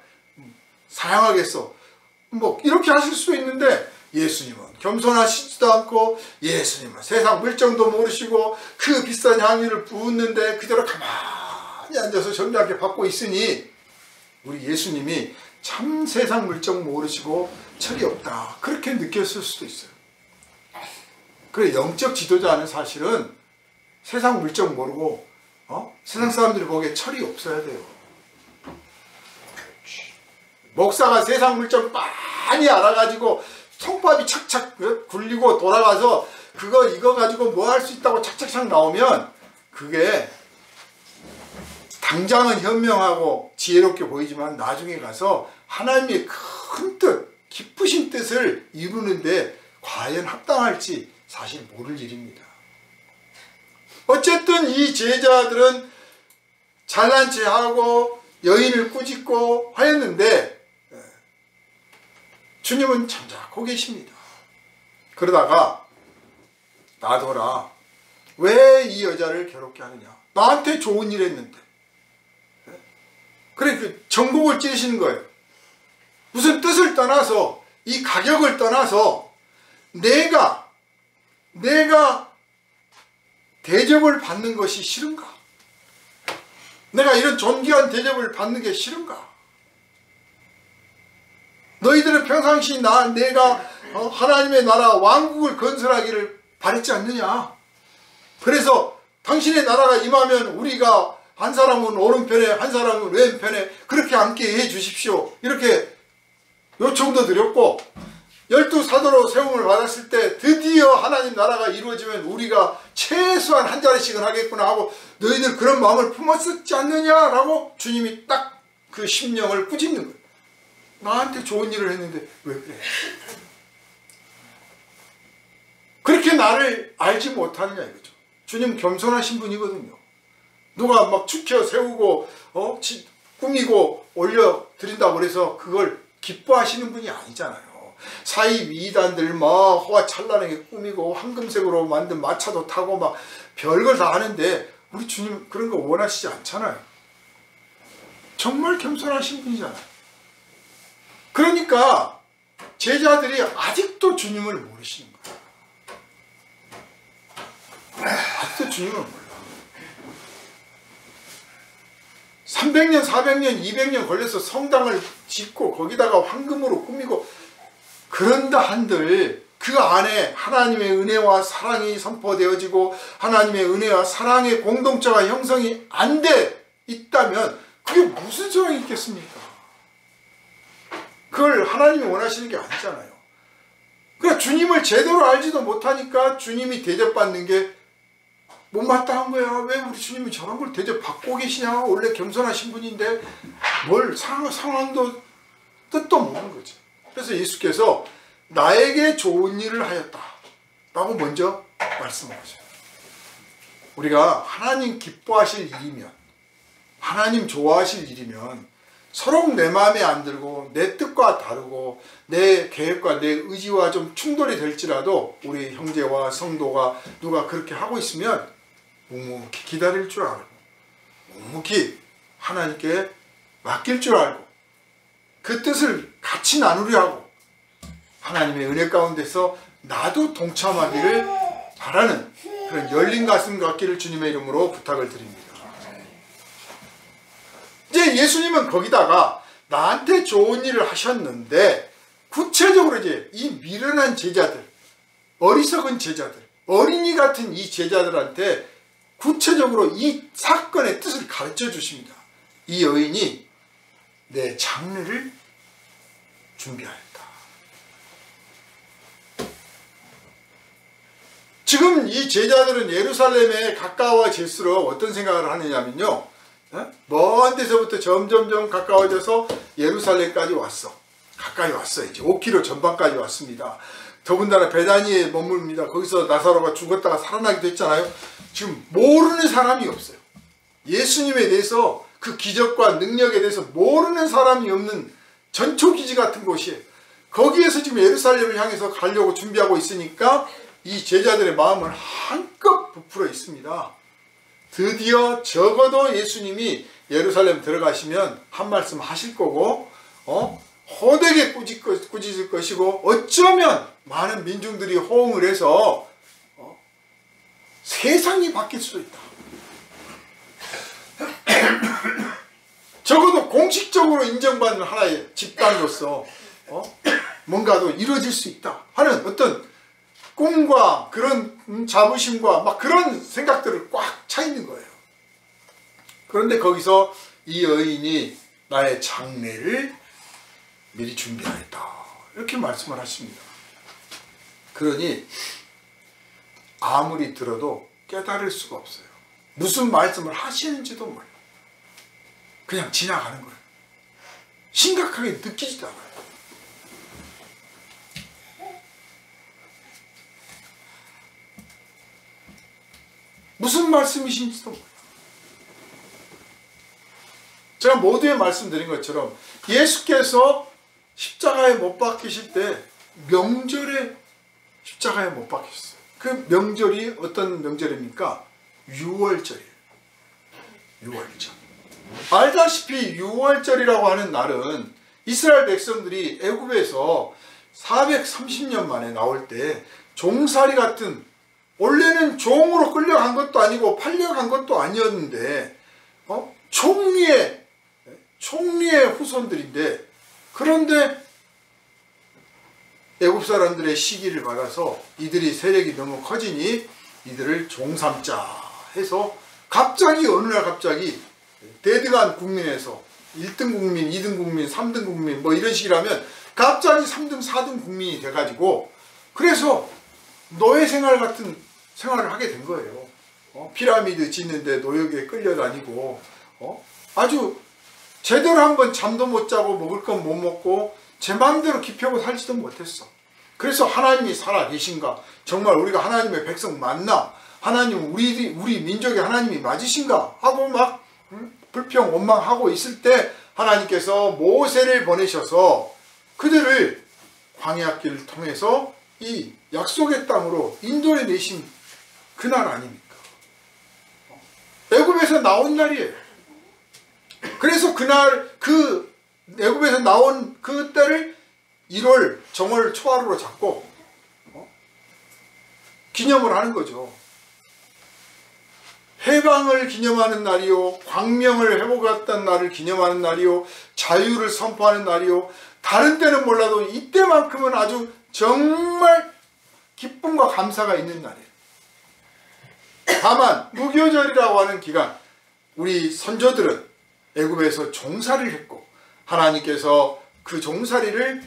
사양하겠어, 뭐 이렇게 하실 수도 있는데, 예수님은 겸손하시지도 않고, 예수님은 세상 물정도 모르시고 그 비싼 향유를 붓는데 그대로 가만히 앉아서 정리하게 받고 있으니, 우리 예수님이 참 세상 물정 모르시고 철이 없다 그렇게 느꼈을 수도 있어요. 그래, 영적 지도자는 사실은 세상 물정 모르고 세상 사람들이 보기에 철이 없어야 돼요. 목사가 세상 물정 많이 알아가지고 통밥이 착착 굴리고 돌아가서 그거 이거 가지고 뭐 할 수 있다고 착착착 나오면 그게 당장은 현명하고 지혜롭게 보이지만 나중에 가서 하나님의 큰 뜻, 깊으신 뜻을 이루는데 과연 합당할지 사실 모를 일입니다. 어쨌든 이 제자들은 잘난 체하고 여인을 꾸짖고 하였는데 주님은 잠자코 계십니다. 그러다가 놔둬라. 왜 이 여자를 괴롭게 하느냐. 나한테 좋은 일 했는데. 그래 그 정곡을 찌르시는 거예요. 무슨 뜻을 떠나서 이 가격을 떠나서 내가 대접을 받는 것이 싫은가? 내가 이런 존귀한 대접을 받는 게 싫은가? 너희들은 평상시 내가 하나님의 나라 왕국을 건설하기를 바랬지 않느냐? 그래서 당신의 나라가 임하면 우리가 한 사람은 오른편에 한 사람은 왼편에 그렇게 앉게 해 주십시오. 이렇게 요청도 드렸고 12사도로 세움을 받았을 때 드디어 하나님 나라가 이루어지면 우리가 최소한 한 자리씩은 하겠구나 하고 너희들 그런 마음을 품었었지 않느냐라고 주님이 딱 그 심령을 꾸짖는 거예요. 나한테 좋은 일을 했는데 왜 그래? 그렇게 나를 알지 못하느냐 이거죠. 주님 겸손하신 분이거든요. 누가 막 축혀 세우고 꾸미고 올려드린다고 그래서 그걸 기뻐하시는 분이 아니잖아요. 사이 위단들 막 호화찬란하게 꾸미고 황금색으로 만든 마차도 타고 막 별걸 다 하는데 우리 주님 그런 거 원하시지 않잖아요. 정말 겸손하신 분이잖아요. 그러니까 제자들이 아직도 주님을 모르시는 거예요. 아직도 주님을 몰라. 300년, 400년, 200년 걸려서 성당을 짓고 거기다가 황금으로 꾸미고 그런다 한들 그 안에 하나님의 은혜와 사랑이 선포되어지고 하나님의 은혜와 사랑의 공동체가 형성이 안 돼 있다면 그게 무슨 소용이 있겠습니까? 그걸 하나님이 원하시는 게 아니잖아요. 그러니까 주님을 제대로 알지도 못하니까 주님이 대접받는 게 못마땅한 거야. 왜 우리 주님이 저런 걸 대접받고 계시냐. 원래 겸손하신 분인데 뭘 상황도 뜻도 모르는 거지. 그래서 예수께서 나에게 좋은 일을 하였다 라고 먼저 말씀하셔요. 우리가 하나님 기뻐하실 일이면 하나님 좋아하실 일이면 서로 내 마음에 안 들고 내 뜻과 다르고 내 계획과 내 의지와 좀 충돌이 될지라도 우리 형제와 성도가 누가 그렇게 하고 있으면 묵묵히 기다릴 줄 알고 묵묵히 하나님께 맡길 줄 알고 그 뜻을 같이 나누려 하고 하나님의 은혜 가운데서 나도 동참하기를 바라는 그런 열린 가슴 갖기를 주님의 이름으로 부탁을 드립니다. 이제 예수님은 거기다가 나한테 좋은 일을 하셨는데 구체적으로 이제 이 미련한 제자들, 어리석은 제자들, 어린이 같은 이 제자들한테 구체적으로 이 사건의 뜻을 가르쳐 주십니다. 이 여인이 내 장례를 준비하였다. 지금 이 제자들은 예루살렘에 가까워질수록 어떤 생각을 하느냐면요. 먼 데서부터 점점점 가까워져서 예루살렘까지 왔어. 가까이 왔어요. 이제 5km 전방까지 왔습니다. 더군다나 베다니에 머뭅니다. 거기서 나사로가 죽었다가 살아나기도 했잖아요. 지금 모르는 사람이 없어요. 예수님에 대해서 그 기적과 능력에 대해서 모르는 사람이 없는 전초기지 같은 곳이에요. 거기에서 지금 예루살렘을 향해서 가려고 준비하고 있으니까 이 제자들의 마음은 한껏 부풀어 있습니다. 드디어 적어도 예수님이 예루살렘 들어가시면 한 말씀 하실 거고 호되게 꾸짖을 것이고 어쩌면 많은 민중들이 호응을 해서 세상이 바뀔 수도 있다. 적어도 공식적으로 인정받는 하나의 집단으로서 뭔가도 이루어질 수 있다 하는 어떤 꿈과 그런 자부심과 막 그런 생각들을 꽉 차 있는 거예요. 그런데 거기서 이 여인이 나의 장례를 미리 준비하였다. 이렇게 말씀을 하십니다. 그러니 아무리 들어도 깨달을 수가 없어요. 무슨 말씀을 하시는지도 몰라요. 그냥 지나가는 거예요. 심각하게 느끼지도 않아요. 무슨 말씀이신지도 몰라요. 제가 모두에 말씀드린 것처럼 예수께서 십자가에 못 박히실 때 명절에 십자가에 못 박히셨어요. 그 명절이 어떤 명절입니까? 유월절이에요. 유월절. 알다시피 유월절이라고 하는 날은 이스라엘 백성들이 애굽에서 430년 만에 나올 때 종살이 같은, 원래는 종으로 끌려간 것도 아니고 팔려간 것도 아니었는데 총리의 후손들인데, 그런데 애굽 사람들의 시기를 받아서 이들이 세력이 너무 커지니 이들을 종삼자 해서 갑자기 어느 날 갑자기 대등한 국민에서 1등 국민, 2등 국민, 3등 국민 뭐 이런 식이라면 갑자기 3등, 4등 국민이 돼가지고, 그래서 노예 생활 같은 생활을 하게 된 거예요. 피라미드 짓는데 노역에 끌려다니고 아주 제대로 한번 잠도 못 자고 먹을 건 못 먹고 제 마음대로 기펴고 살지도 못했어. 그래서 하나님이 살아계신가? 정말 우리가 하나님의 백성 맞나? 하나님 우리 민족의 하나님이 맞으신가? 하고 막 불평 원망하고 있을 때 하나님께서 모세를 보내셔서 그들을 광야길을 통해서 이 약속의 땅으로 인도해 내신 그날 아닙니까? 애굽에서 나온 날이에요. 그래서 그날 그 애굽에서 나온 그 때를 1월 정월 초하루로 잡고 기념을 하는 거죠. 해방을 기념하는 날이요, 광명을 회복했던 날을 기념하는 날이요, 자유를 선포하는 날이요, 다른 때는 몰라도 이때만큼은 아주 정말 기쁨과 감사가 있는 날이에요. 다만 무교절이라고 하는 기간, 우리 선조들은 애굽에서 종살이를 했고 하나님께서 그 종살이를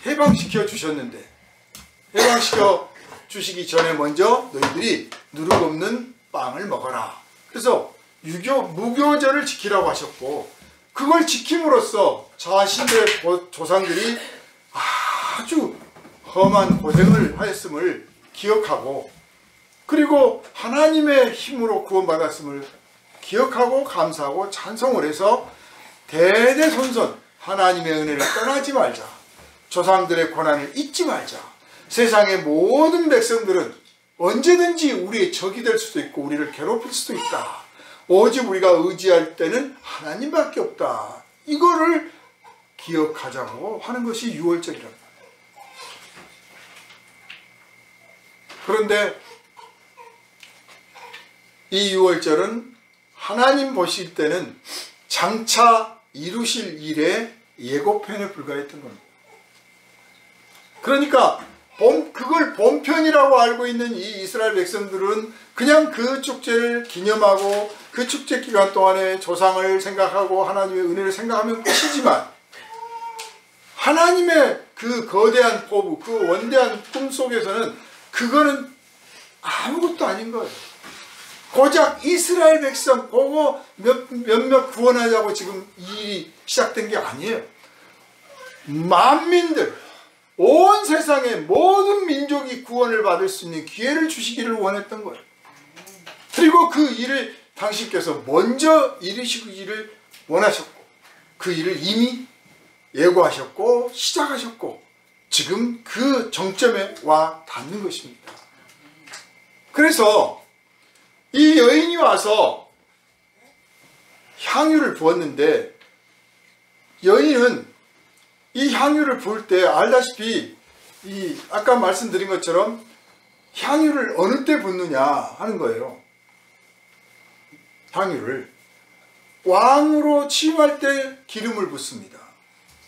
해방시켜 주셨는데, 해방시켜 주시기 전에 먼저 너희들이 누룩 없는 빵을 먹어라. 그래서 무교절을 지키라고 하셨고, 그걸 지킴으로써 자신들의 조상들이 아주 험한 고생을 하였음을 기억하고, 그리고 하나님의 힘으로 구원받았음을 기억하고 감사하고 찬송을 해서 대대손손 하나님의 은혜를 떠나지 말자, 조상들의 고난을 잊지 말자. 세상의 모든 백성들은 언제든지 우리의 적이 될 수도 있고 우리를 괴롭힐 수도 있다. 오직 우리가 의지할 때는 하나님밖에 없다. 이거를 기억하자고 하는 것이 유월절이랍니다. 그런데 이 유월절은 하나님 보실 때는 장차 이루실 일의 예고편에 불과했던 겁니다. 그러니까 그걸 본편이라고 알고 있는 이 이스라엘 백성들은 그냥 그 축제를 기념하고 그 축제 기간 동안에 조상을 생각하고 하나님의 은혜를 생각하면 끝이지만, 하나님의 그 거대한 포부, 그 원대한 꿈 속에서는 그거는 아무것도 아닌 거예요. 고작 이스라엘 백성 보고 몇몇 구원하자고 지금 이 일이 시작된 게 아니에요. 만민들, 온 세상의 모든 민족이 구원을 받을 수 있는 기회를 주시기를 원했던 거예요. 그리고 그 일을 당신께서 먼저 이루시기를 원하셨고, 그 일을 이미 예고하셨고 시작하셨고 지금 그 정점에 와 닿는 것입니다. 그래서 이 여인이 와서 향유를 부었는데, 여인은 이 향유를 부을 때 알다시피 아까 말씀드린 것처럼 향유를 어느 때 붓느냐 하는 거예요. 향유를 왕으로 취임할 때 기름을 붓습니다.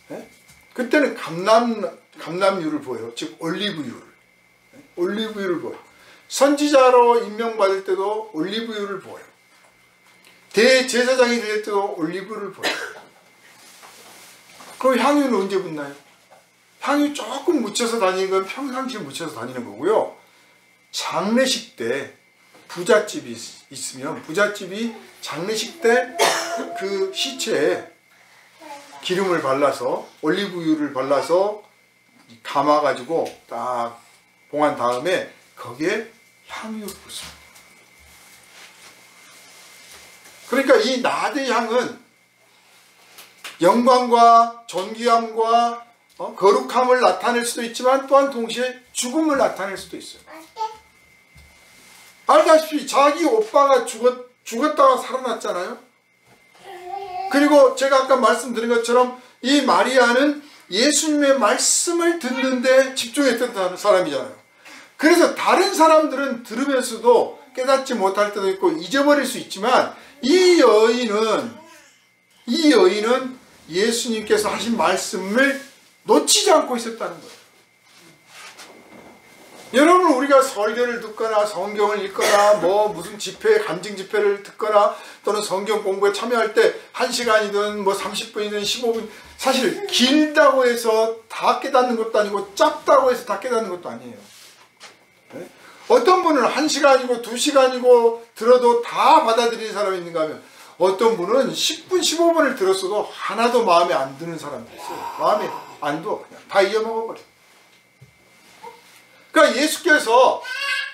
네? 그때는 감람유를 부어요. 즉 올리브유를 부어요. 선지자로 임명받을 때도 올리브유를 부어요. 대제사장이 될 때도 올리브유를 부어요. 그럼 향유는 언제 붓나요? 향유 조금 묻혀서 다니는 건 평상시에 묻혀서 다니는 거고요. 장례식 때 부잣집이 있으면 부잣집이 장례식 때 그 시체에 기름을 발라서 올리브유를 발라서 감아가지고 딱 봉한 다음에 거기에 향유를 붓습니다. 그러니까 이 나대 향은 영광과 존귀함과 거룩함을 나타낼 수도 있지만 또한 동시에 죽음을 나타낼 수도 있어요. 알다시피 자기 오빠가 죽었다가 살아났잖아요. 그리고 제가 아까 말씀드린 것처럼 이 마리아는 예수님의 말씀을 듣는데 집중했던 사람이잖아요. 그래서 다른 사람들은 들으면서도 깨닫지 못할 때도 있고 잊어버릴 수 있지만 이 여인은 예수님께서 하신 말씀을 놓치지 않고 있었다는 거예요. 여러분, 우리가 설교를 듣거나 성경을 읽거나 뭐 무슨 집회, 간증 집회를 듣거나 또는 성경 공부에 참여할 때 1시간이든 뭐 30분이든 15분, 사실 길다고 해서 다 깨닫는 것도 아니고 짧다고 해서 다 깨닫는 것도 아니에요. 네? 어떤 분은 1시간이고 2시간이고 들어도 다 받아들이는 사람이 있는가 하면 어떤 분은 10분, 15분을 들었어도 하나도 마음에 안 드는 사람도 있어요. 마음에 안 들어. 그냥 다 잊어먹어버려요. 그러니까 예수께서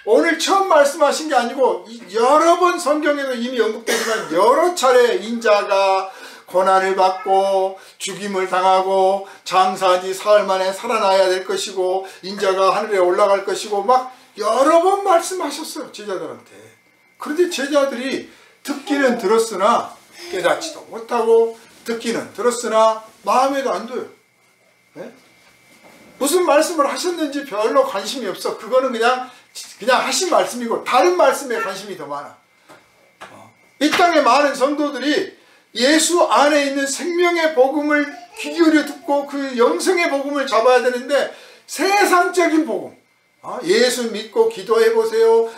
오늘 처음 말씀하신 게 아니고 여러 번 성경에도 이미 언급되지만 여러 차례 인자가 고난을 받고 죽임을 당하고 장사한 지 사흘 만에 살아나야 될 것이고 인자가 하늘에 올라갈 것이고 막 여러 번 말씀하셨어요, 제자들한테. 그런데 제자들이 듣기는 들었으나 깨닫지도 못하고 듣기는 들었으나 마음에도 안 둬요. 네? 무슨 말씀을 하셨는지 별로 관심이 없어. 그거는 그냥 하신 말씀이고 다른 말씀에 관심이 더 많아. 이 땅의 많은 성도들이 예수 안에 있는 생명의 복음을 귀 기울여 듣고 그 영생의 복음을 잡아야 되는데 세상적인 복음, 예수 믿고 기도해 보세요.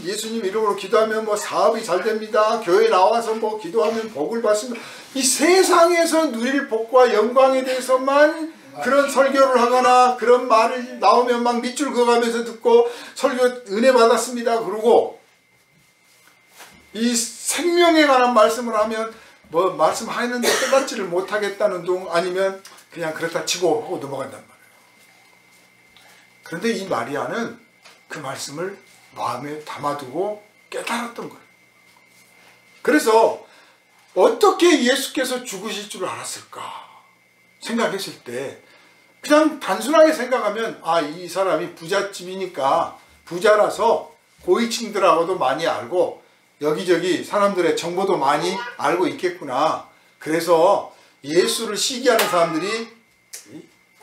예수님 이름으로 기도하면 뭐 사업이 잘 됩니다. 교회 나와서 뭐 기도하면 복을 받습니다. 이 세상에서 누릴 복과 영광에 대해서만 그런 설교를 하거나 그런 말을 나오면 막 밑줄 그어가면서 듣고 설교 은혜 받았습니다 그러고 이 생명에 관한 말씀을 하면 뭐 말씀하였는데 깨닫지를 못하겠다는 둥 아니면 그냥 그렇다 치고 하고 넘어간단 말이에요. 그런데 이 마리아는 그 말씀을 마음에 담아두고 깨달았던 거예요. 그래서 어떻게 예수께서 죽으실 줄 알았을까 생각했을 때 그냥 단순하게 생각하면 이 사람이 부잣집이니까 부자라서 고위층들하고도 많이 알고 여기저기 사람들의 정보도 많이 알고 있겠구나. 그래서 예수를 시기하는 사람들이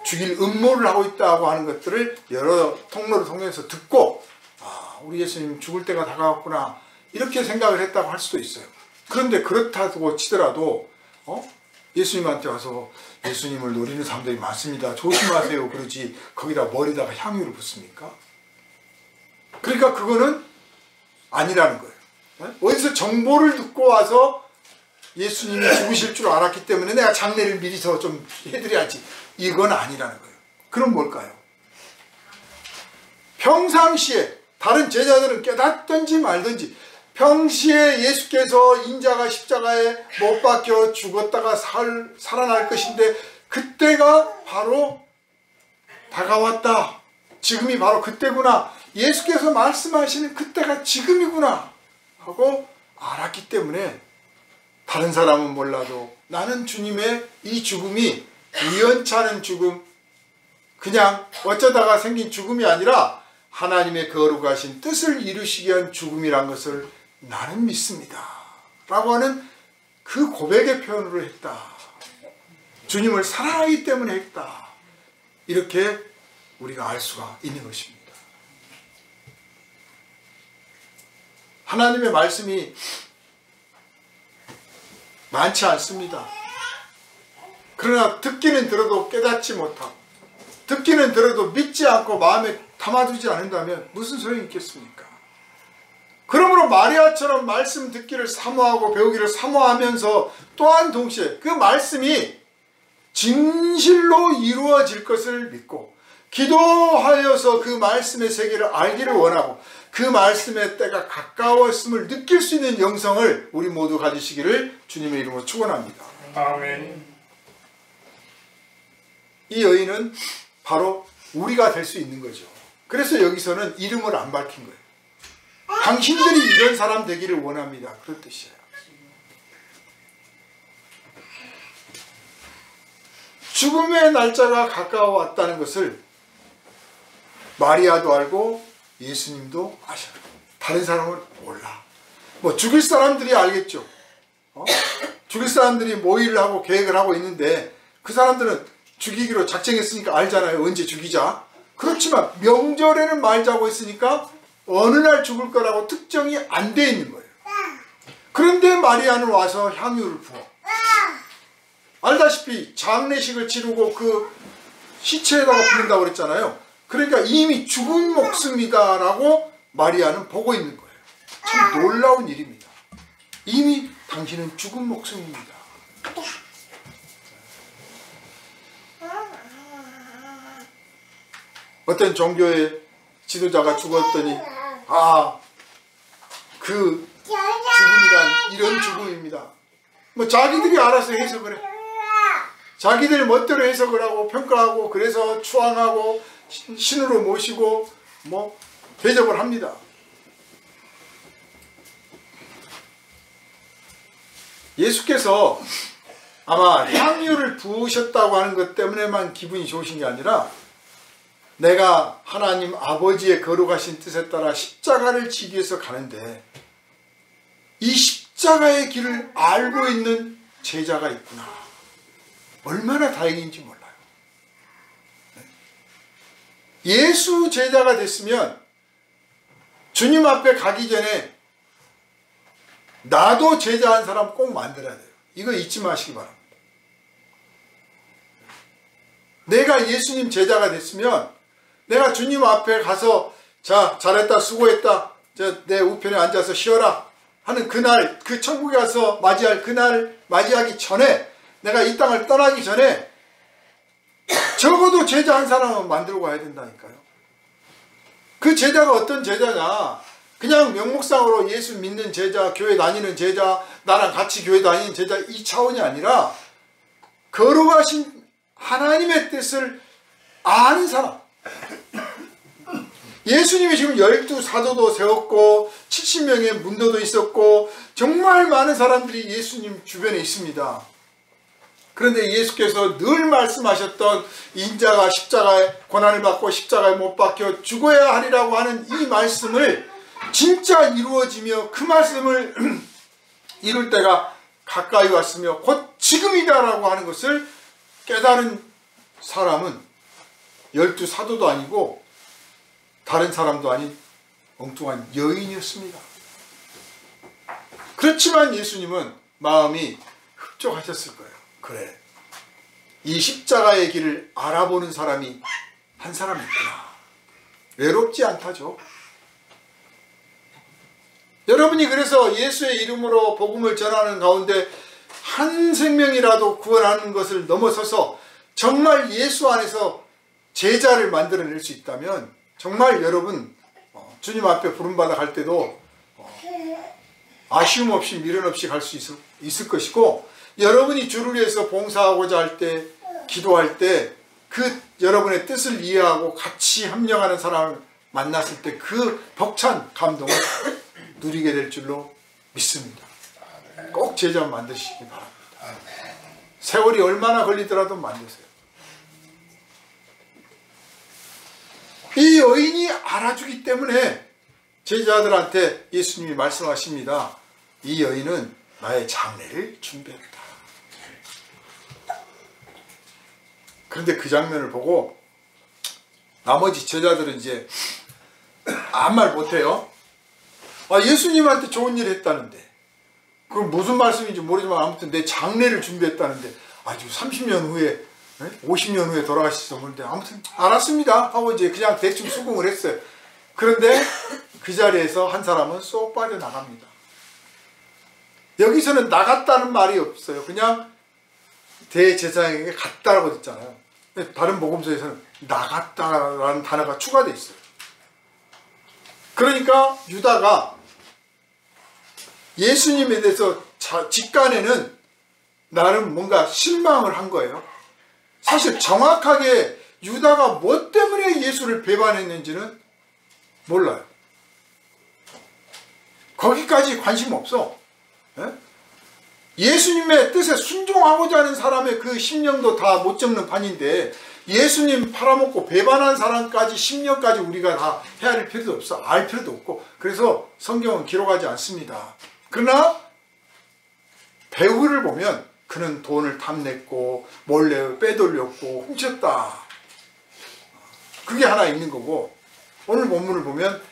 죽일 음모를 하고 있다고 하는 것들을 여러 통로를 통해서 듣고 우리 예수님 죽을 때가 다가왔구나 이렇게 생각을 했다고 할 수도 있어요. 그런데 그렇다고 치더라도 예수님한테 와서 예수님을 노리는 사람들이 많습니다. 조심하세요. 그러지 거기다 머리다가 향유를 붓습니까? 그러니까 그거는 아니라는 거예요. 어디서 정보를 듣고 와서 예수님이 죽으실 줄 알았기 때문에 내가 장례를 미리서 좀 해드려야지. 이건 아니라는 거예요. 그럼 뭘까요? 평상시에 다른 제자들은 깨닫든지 말든지 평시에 예수께서 인자가 십자가에 못 박혀 죽었다가 살아날 것인데 그때가 바로 다가왔다. 지금이 바로 그때구나. 예수께서 말씀하시는 그때가 지금이구나 하고 알았기 때문에 다른 사람은 몰라도 나는 주님의 이 죽음이 우연찮은 죽음, 그냥 어쩌다가 생긴 죽음이 아니라 하나님의 거룩하신 뜻을 이루시기 위한 죽음이란 것을 나는 믿습니다 라고 하는 그 고백의 표현으로 했다. 주님을 사랑하기 때문에 했다. 이렇게 우리가 알 수가 있는 것입니다. 하나님의 말씀이 많지 않습니다. 그러나 듣기는 들어도 깨닫지 못하고 듣기는 들어도 믿지 않고 마음에 담아두지 않는다면 무슨 소용이 있겠습니까? 그러므로 마리아처럼 말씀 듣기를 사모하고 배우기를 사모하면서 또한 동시에 그 말씀이 진실로 이루어질 것을 믿고 기도하여서 그 말씀의 세계를 알기를 원하고 그 말씀의 때가 가까웠음을 느낄 수 있는 영성을 우리 모두 가지시기를 주님의 이름으로 축원합니다. 아멘. 이 여인은 바로 우리가 될 수 있는 거죠. 그래서 여기서는 이름을 안 밝힌 거예요. 당신들이 이런 사람 되기를 원합니다. 그런 뜻이에요. 죽음의 날짜가 가까워 왔다는 것을 마리아도 알고 예수님도 아셔요. 다른 사람은 몰라. 뭐 죽일 사람들이 알겠죠. 죽일 사람들이 모의를 하고 계획을 하고 있는데 그 사람들은 죽이기로 작정했으니까 알잖아요. 언제 죽이자. 그렇지만 명절에는 말자고 했으니까 어느 날 죽을 거라고 특정이 안 돼 있는 거예요. 그런데 마리아는 와서 향유를 부어. 알다시피 장례식을 치르고 그 시체에다가 부른다고 그랬잖아요. 그러니까 이미 죽은 목숨이다라고 마리아는 보고 있는 거예요. 참 놀라운 일입니다. 이미 당신은 죽은 목숨입니다. 어떤 종교의 지도자가 죽었더니 그 죽음이란 이런 죽음입니다. 뭐 자기들이 알아서 해석을 해. 자기들 멋대로 해석을 하고 평가하고 그래서 추앙하고 신으로 모시고 뭐 대접을 합니다. 예수께서 아마 향유를 부으셨다고 하는 것 때문에만 기분이 좋으신 게 아니라 내가 하나님 아버지의 거룩하신 뜻에 따라 십자가를 지기 위해서 가는데 이 십자가의 길을 알고 있는 제자가 있구나. 얼마나 다행인지 몰라요. 예수 제자가 됐으면 주님 앞에 가기 전에 나도 제자한 사람 꼭 만들어야 돼요. 이거 잊지 마시기 바랍니다. 내가 예수님 제자가 됐으면 내가 주님 앞에 가서 자 잘했다 수고했다 내 우편에 앉아서 쉬어라 하는 그날 그 천국에 가서 맞이할 그날 맞이하기 전에 내가 이 땅을 떠나기 전에 적어도 제자 한 사람은 만들고 가야 된다니까요. 그 제자가 어떤 제자냐 그냥 명목상으로 예수 믿는 제자 교회 다니는 제자 나랑 같이 교회 다니는 제자 이 차원이 아니라 거룩하신 하나님의 뜻을 아는 사람. 예수님이 지금 12사도도 세웠고 70명의 문도도 있었고 정말 많은 사람들이 예수님 주변에 있습니다. 그런데 예수께서 늘 말씀하셨던 인자가 십자가에 고난을 받고 십자가에 못 박혀 죽어야 하리라고 하는 이 말씀을 진짜 이루어지며 그 말씀을 이룰 때가 가까이 왔으며 곧 지금이다라고 하는 것을 깨달은 사람은 12사도도 아니고 다른 사람도 아닌 엉뚱한 여인이었습니다. 그렇지만 예수님은 마음이 흡족하셨을 거예요. 그래, 이 십자가의 길을 알아보는 사람이 한 사람 있구나. 외롭지 않다죠. 여러분이 그래서 예수의 이름으로 복음을 전하는 가운데 한 생명이라도 구원하는 것을 넘어서서 정말 예수 안에서 제자를 만들어낼 수 있다면 정말 여러분 주님 앞에 부름받아 갈 때도 아쉬움 없이 미련 없이 갈 수 있을 것이고 여러분이 주를 위해서 봉사하고자 할 때 기도할 때 그 여러분의 뜻을 이해하고 같이 협력하는 사람을 만났을 때 그 벅찬 감동을 누리게 될 줄로 믿습니다. 꼭 제자 만드시기 바랍니다. 세월이 얼마나 걸리더라도 만드세요. 이 여인이 알아주기 때문에 제자들한테 예수님이 말씀하십니다. 이 여인은 나의 장례를 준비했다. 그런데 그 장면을 보고 나머지 제자들은 이제 아무 말 못해요. 예수님한테 좋은 일 했다는데 그럼 무슨 말씀인지 모르지만 아무튼 내 장례를 준비했다는데 아주 30년 후에 50년 후에 돌아가실지 모르는데 아무튼 알았습니다 하고 이제 그냥 대충 수긍을 했어요. 그런데 그 자리에서 한 사람은 쏙 빠져나갑니다. 여기서는 나갔다는 말이 없어요. 그냥 대제사장에게 갔다라고 했잖아요. 다른 복음서에서는 나갔다라는 단어가 추가되어 있어요. 그러니까 유다가 예수님에 대해서 직간에는 나름 뭔가 실망을 한 거예요. 사실 정확하게 유다가 뭐 때문에 예수를 배반했는지는 몰라요. 거기까지 관심 없어. 예수님의 뜻에 순종하고자 하는 사람의 그 심령도 다 못 적는 판인데 예수님 팔아먹고 배반한 사람까지 심령까지 우리가 다 헤아릴 필요도 없어. 알 필요도 없고. 그래서 성경은 기록하지 않습니다. 그러나 배후를 보면 그는 돈을 탐냈고 몰래 빼돌렸고 훔쳤다. 그게 하나 있는 거고, 오늘 본문을 보면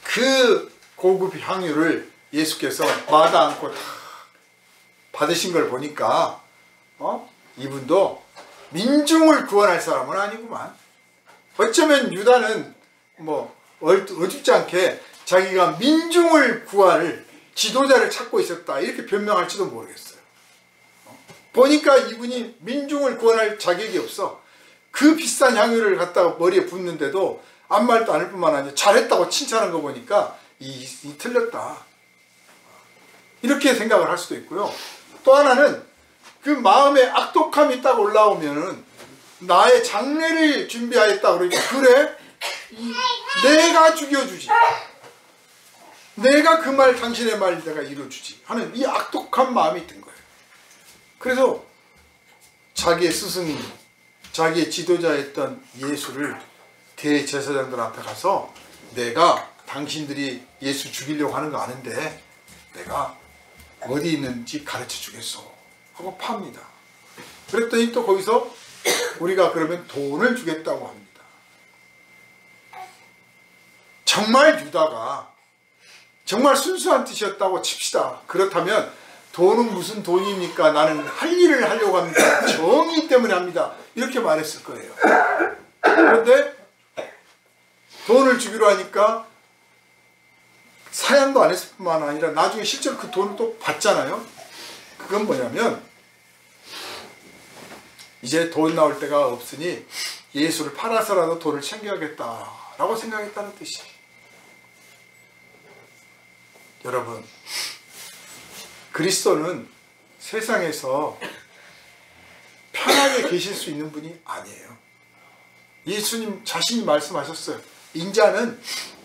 그 고급 향유를 예수께서 마다 않고 다 받으신 걸 보니까 이분도 민중을 구원할 사람은 아니구만. 어쩌면 유다는 뭐 어줍지 않게 자기가 민중을 구할 지도자를 찾고 있었다 이렇게 변명할지도 모르겠어요. 보니까 이분이 민중을 구원할 자격이 없어. 그 비싼 향유를 갖다가 머리에 붓는데도 아무 말도 안 할 뿐만 아니라 잘했다고 칭찬한 거 보니까 이 틀렸다. 이렇게 생각을 할 수도 있고요. 또 하나는 그 마음에 악독함이 딱 올라오면은 나의 장례를 준비하였다 그러니까 그래? 내가 죽여주지. 내가 그 말 당신의 말 내가 이뤄주지 하는 이 악독한 마음이 든 거예요. 그래서 자기의 스승인 자기의 지도자였던 예수를 대제사장들 앞에 가서 내가 당신들이 예수 죽이려고 하는 거 아는데 내가 어디 있는지 가르쳐 주겠소 하고 팝니다. 그랬더니 또 거기서 우리가 그러면 돈을 주겠다고 합니다. 정말 유다가 정말 순수한 뜻이었다고 칩시다. 그렇다면 돈은 무슨 돈입니까? 나는 할 일을 하려고 합니다. 정의 때문에 합니다. 이렇게 말했을 거예요. 그런데 돈을 주기로 하니까 사양도 안 했을 뿐만 아니라 나중에 실제로 그 돈을 또 받잖아요. 그건 뭐냐면 이제 돈 나올 데가 없으니 예수를 팔아서라도 돈을 챙겨야겠다라고 생각했다는 뜻이에요. 여러분, 그리스도는 세상에서 편하게 계실 수 있는 분이 아니에요. 예수님 자신이 말씀하셨어요. 인자는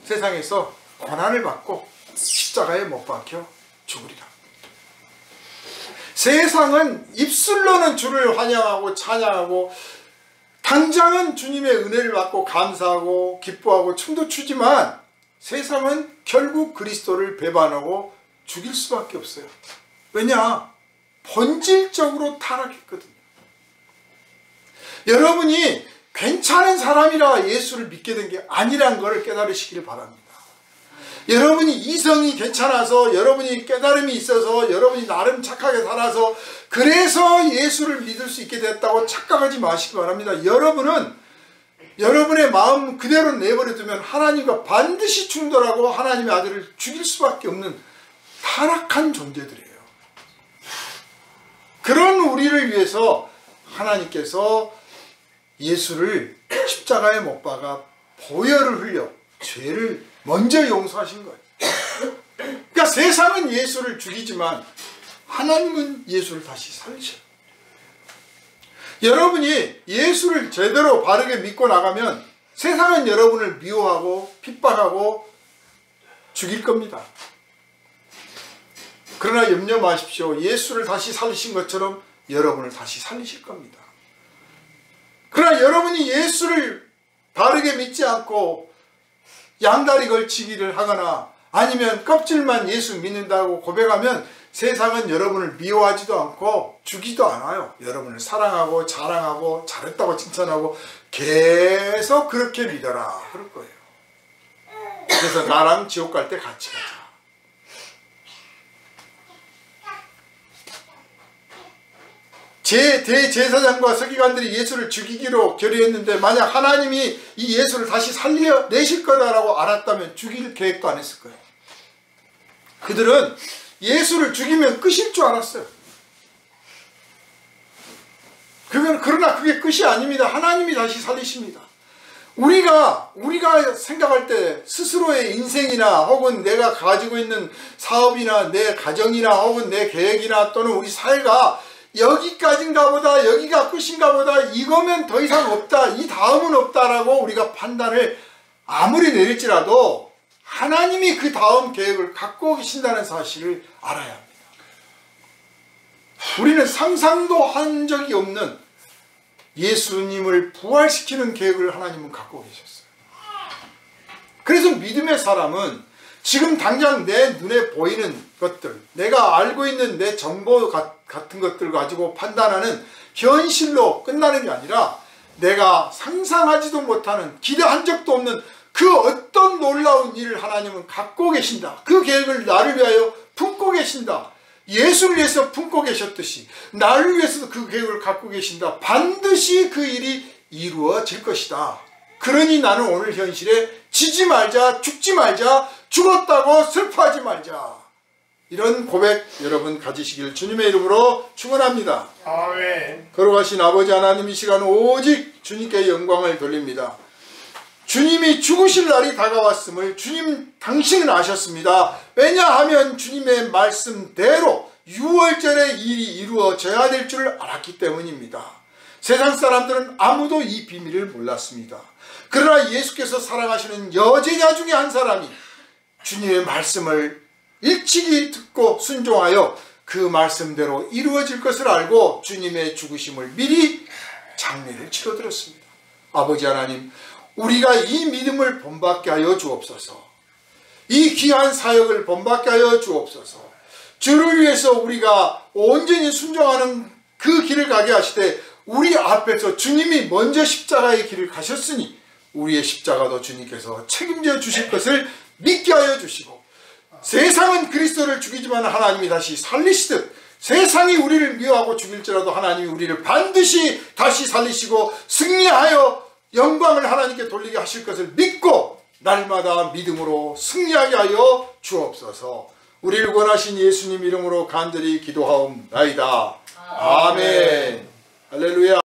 세상에서 고난을 받고 십자가에 못 박혀 죽으리라. 세상은 입술로는 주를 환영하고 찬양하고 당장은 주님의 은혜를 받고 감사하고 기뻐하고 춤도 추지만 세상은 결국 그리스도를 배반하고 죽일 수밖에 없어요. 왜냐? 본질적으로 타락했거든요. 여러분이 괜찮은 사람이라 예수를 믿게 된 게 아니란 것을 깨달으시길 바랍니다. 여러분이 이성이 괜찮아서 여러분이 깨달음이 있어서 여러분이 나름 착하게 살아서 그래서 예수를 믿을 수 있게 됐다고 착각하지 마시기 바랍니다. 여러분은 여러분의 마음 그대로 내버려 두면 하나님과 반드시 충돌하고 하나님의 아들을 죽일 수밖에 없는 타락한 존재들이에요. 그런 우리를 위해서 하나님께서 예수를 십자가에 못 박아 보혈을 흘려 죄를 먼저 용서하신 거예요. 그러니까 세상은 예수를 죽이지만 하나님은 예수를 다시 살리셔요. 여러분이 예수를 제대로 바르게 믿고 나가면 세상은 여러분을 미워하고 핍박하고 죽일 겁니다. 그러나 염려 마십시오. 예수를 다시 살리신 것처럼 여러분을 다시 살리실 겁니다. 그러나 여러분이 예수를 바르게 믿지 않고 양다리 걸치기를 하거나 아니면 껍질만 예수 믿는다고 고백하면 세상은 여러분을 미워하지도 않고 죽이도 않아요. 여러분을 사랑하고 자랑하고 잘했다고 칭찬하고 계속 그렇게 믿어라 그럴 거예요. 그래서 나랑 지옥 갈 때 같이 가자. 대제사장과 서기관들이 예수를 죽이기로 결의했는데 만약 하나님이 이 예수를 다시 살려내실 거다라고 알았다면 죽일 계획도 안 했을 거예요. 그들은 예수를 죽이면 끝일 줄 알았어요. 그러나 그게 끝이 아닙니다. 하나님이 다시 살리십니다. 우리가 생각할 때 스스로의 인생이나 혹은 내가 가지고 있는 사업이나 내 가정이나 혹은 내 계획이나 또는 우리 사회가 여기까지인가 보다, 여기가 끝인가 보다, 이거면 더 이상 없다, 이 다음은 없다라고 우리가 판단을 아무리 내릴지라도 하나님이 그 다음 계획을 갖고 계신다는 사실을 알아야 합니다. 우리는 상상도 한 적이 없는 예수님을 부활시키는 계획을 하나님은 갖고 계셨어요. 그래서 믿음의 사람은 지금 당장 내 눈에 보이는 것들, 내가 알고 있는 내 정보 같은 것들 가지고 판단하는 현실로 끝나는 게 아니라 내가 상상하지도 못하는, 기대한 적도 없는 그 어떤 놀라운 일을 하나님은 갖고 계신다. 그 계획을 나를 위하여 품고 계신다. 예수를 위해서 품고 계셨듯이 나를 위해서도 그 계획을 갖고 계신다. 반드시 그 일이 이루어질 것이다. 그러니 나는 오늘 현실에 지지 말자, 죽지 말자, 죽었다고 슬퍼하지 말자. 이런 고백 여러분 가지시길 주님의 이름으로 축원합니다. 아멘. 거룩하신 아버지 하나님, 이 시간 오직 주님께 영광을 돌립니다. 주님이 죽으실 날이 다가왔음을 주님 당신은 아셨습니다. 왜냐하면 주님의 말씀대로 6월절에 일이 이루어져야 될 줄 알았기 때문입니다. 세상 사람들은 아무도 이 비밀을 몰랐습니다. 그러나 예수께서 사랑하시는 여제자 중에 한 사람이 주님의 말씀을 일찍이 듣고 순종하여 그 말씀대로 이루어질 것을 알고 주님의 죽으심을 미리 장례를 치러드렸습니다. 아버지 하나님, 우리가 이 믿음을 본받게 하여 주옵소서. 이 귀한 사역을 본받게 하여 주옵소서. 주를 위해서 우리가 온전히 순종하는 그 길을 가게 하시되 우리 앞에서 주님이 먼저 십자가의 길을 가셨으니 우리의 십자가도 주님께서 책임져 주실 것을 믿게 하여 주시고, 세상은 그리스도를 죽이지만 하나님이 다시 살리시듯 세상이 우리를 미워하고 죽일지라도 하나님이 우리를 반드시 다시 살리시고 승리하여 영광을 하나님께 돌리게 하실 것을 믿고 날마다 믿음으로 승리하게 하여 주옵소서. 우리를 원하신 예수님 이름으로 간절히 기도하옵나이다. 아멘. 할렐루야.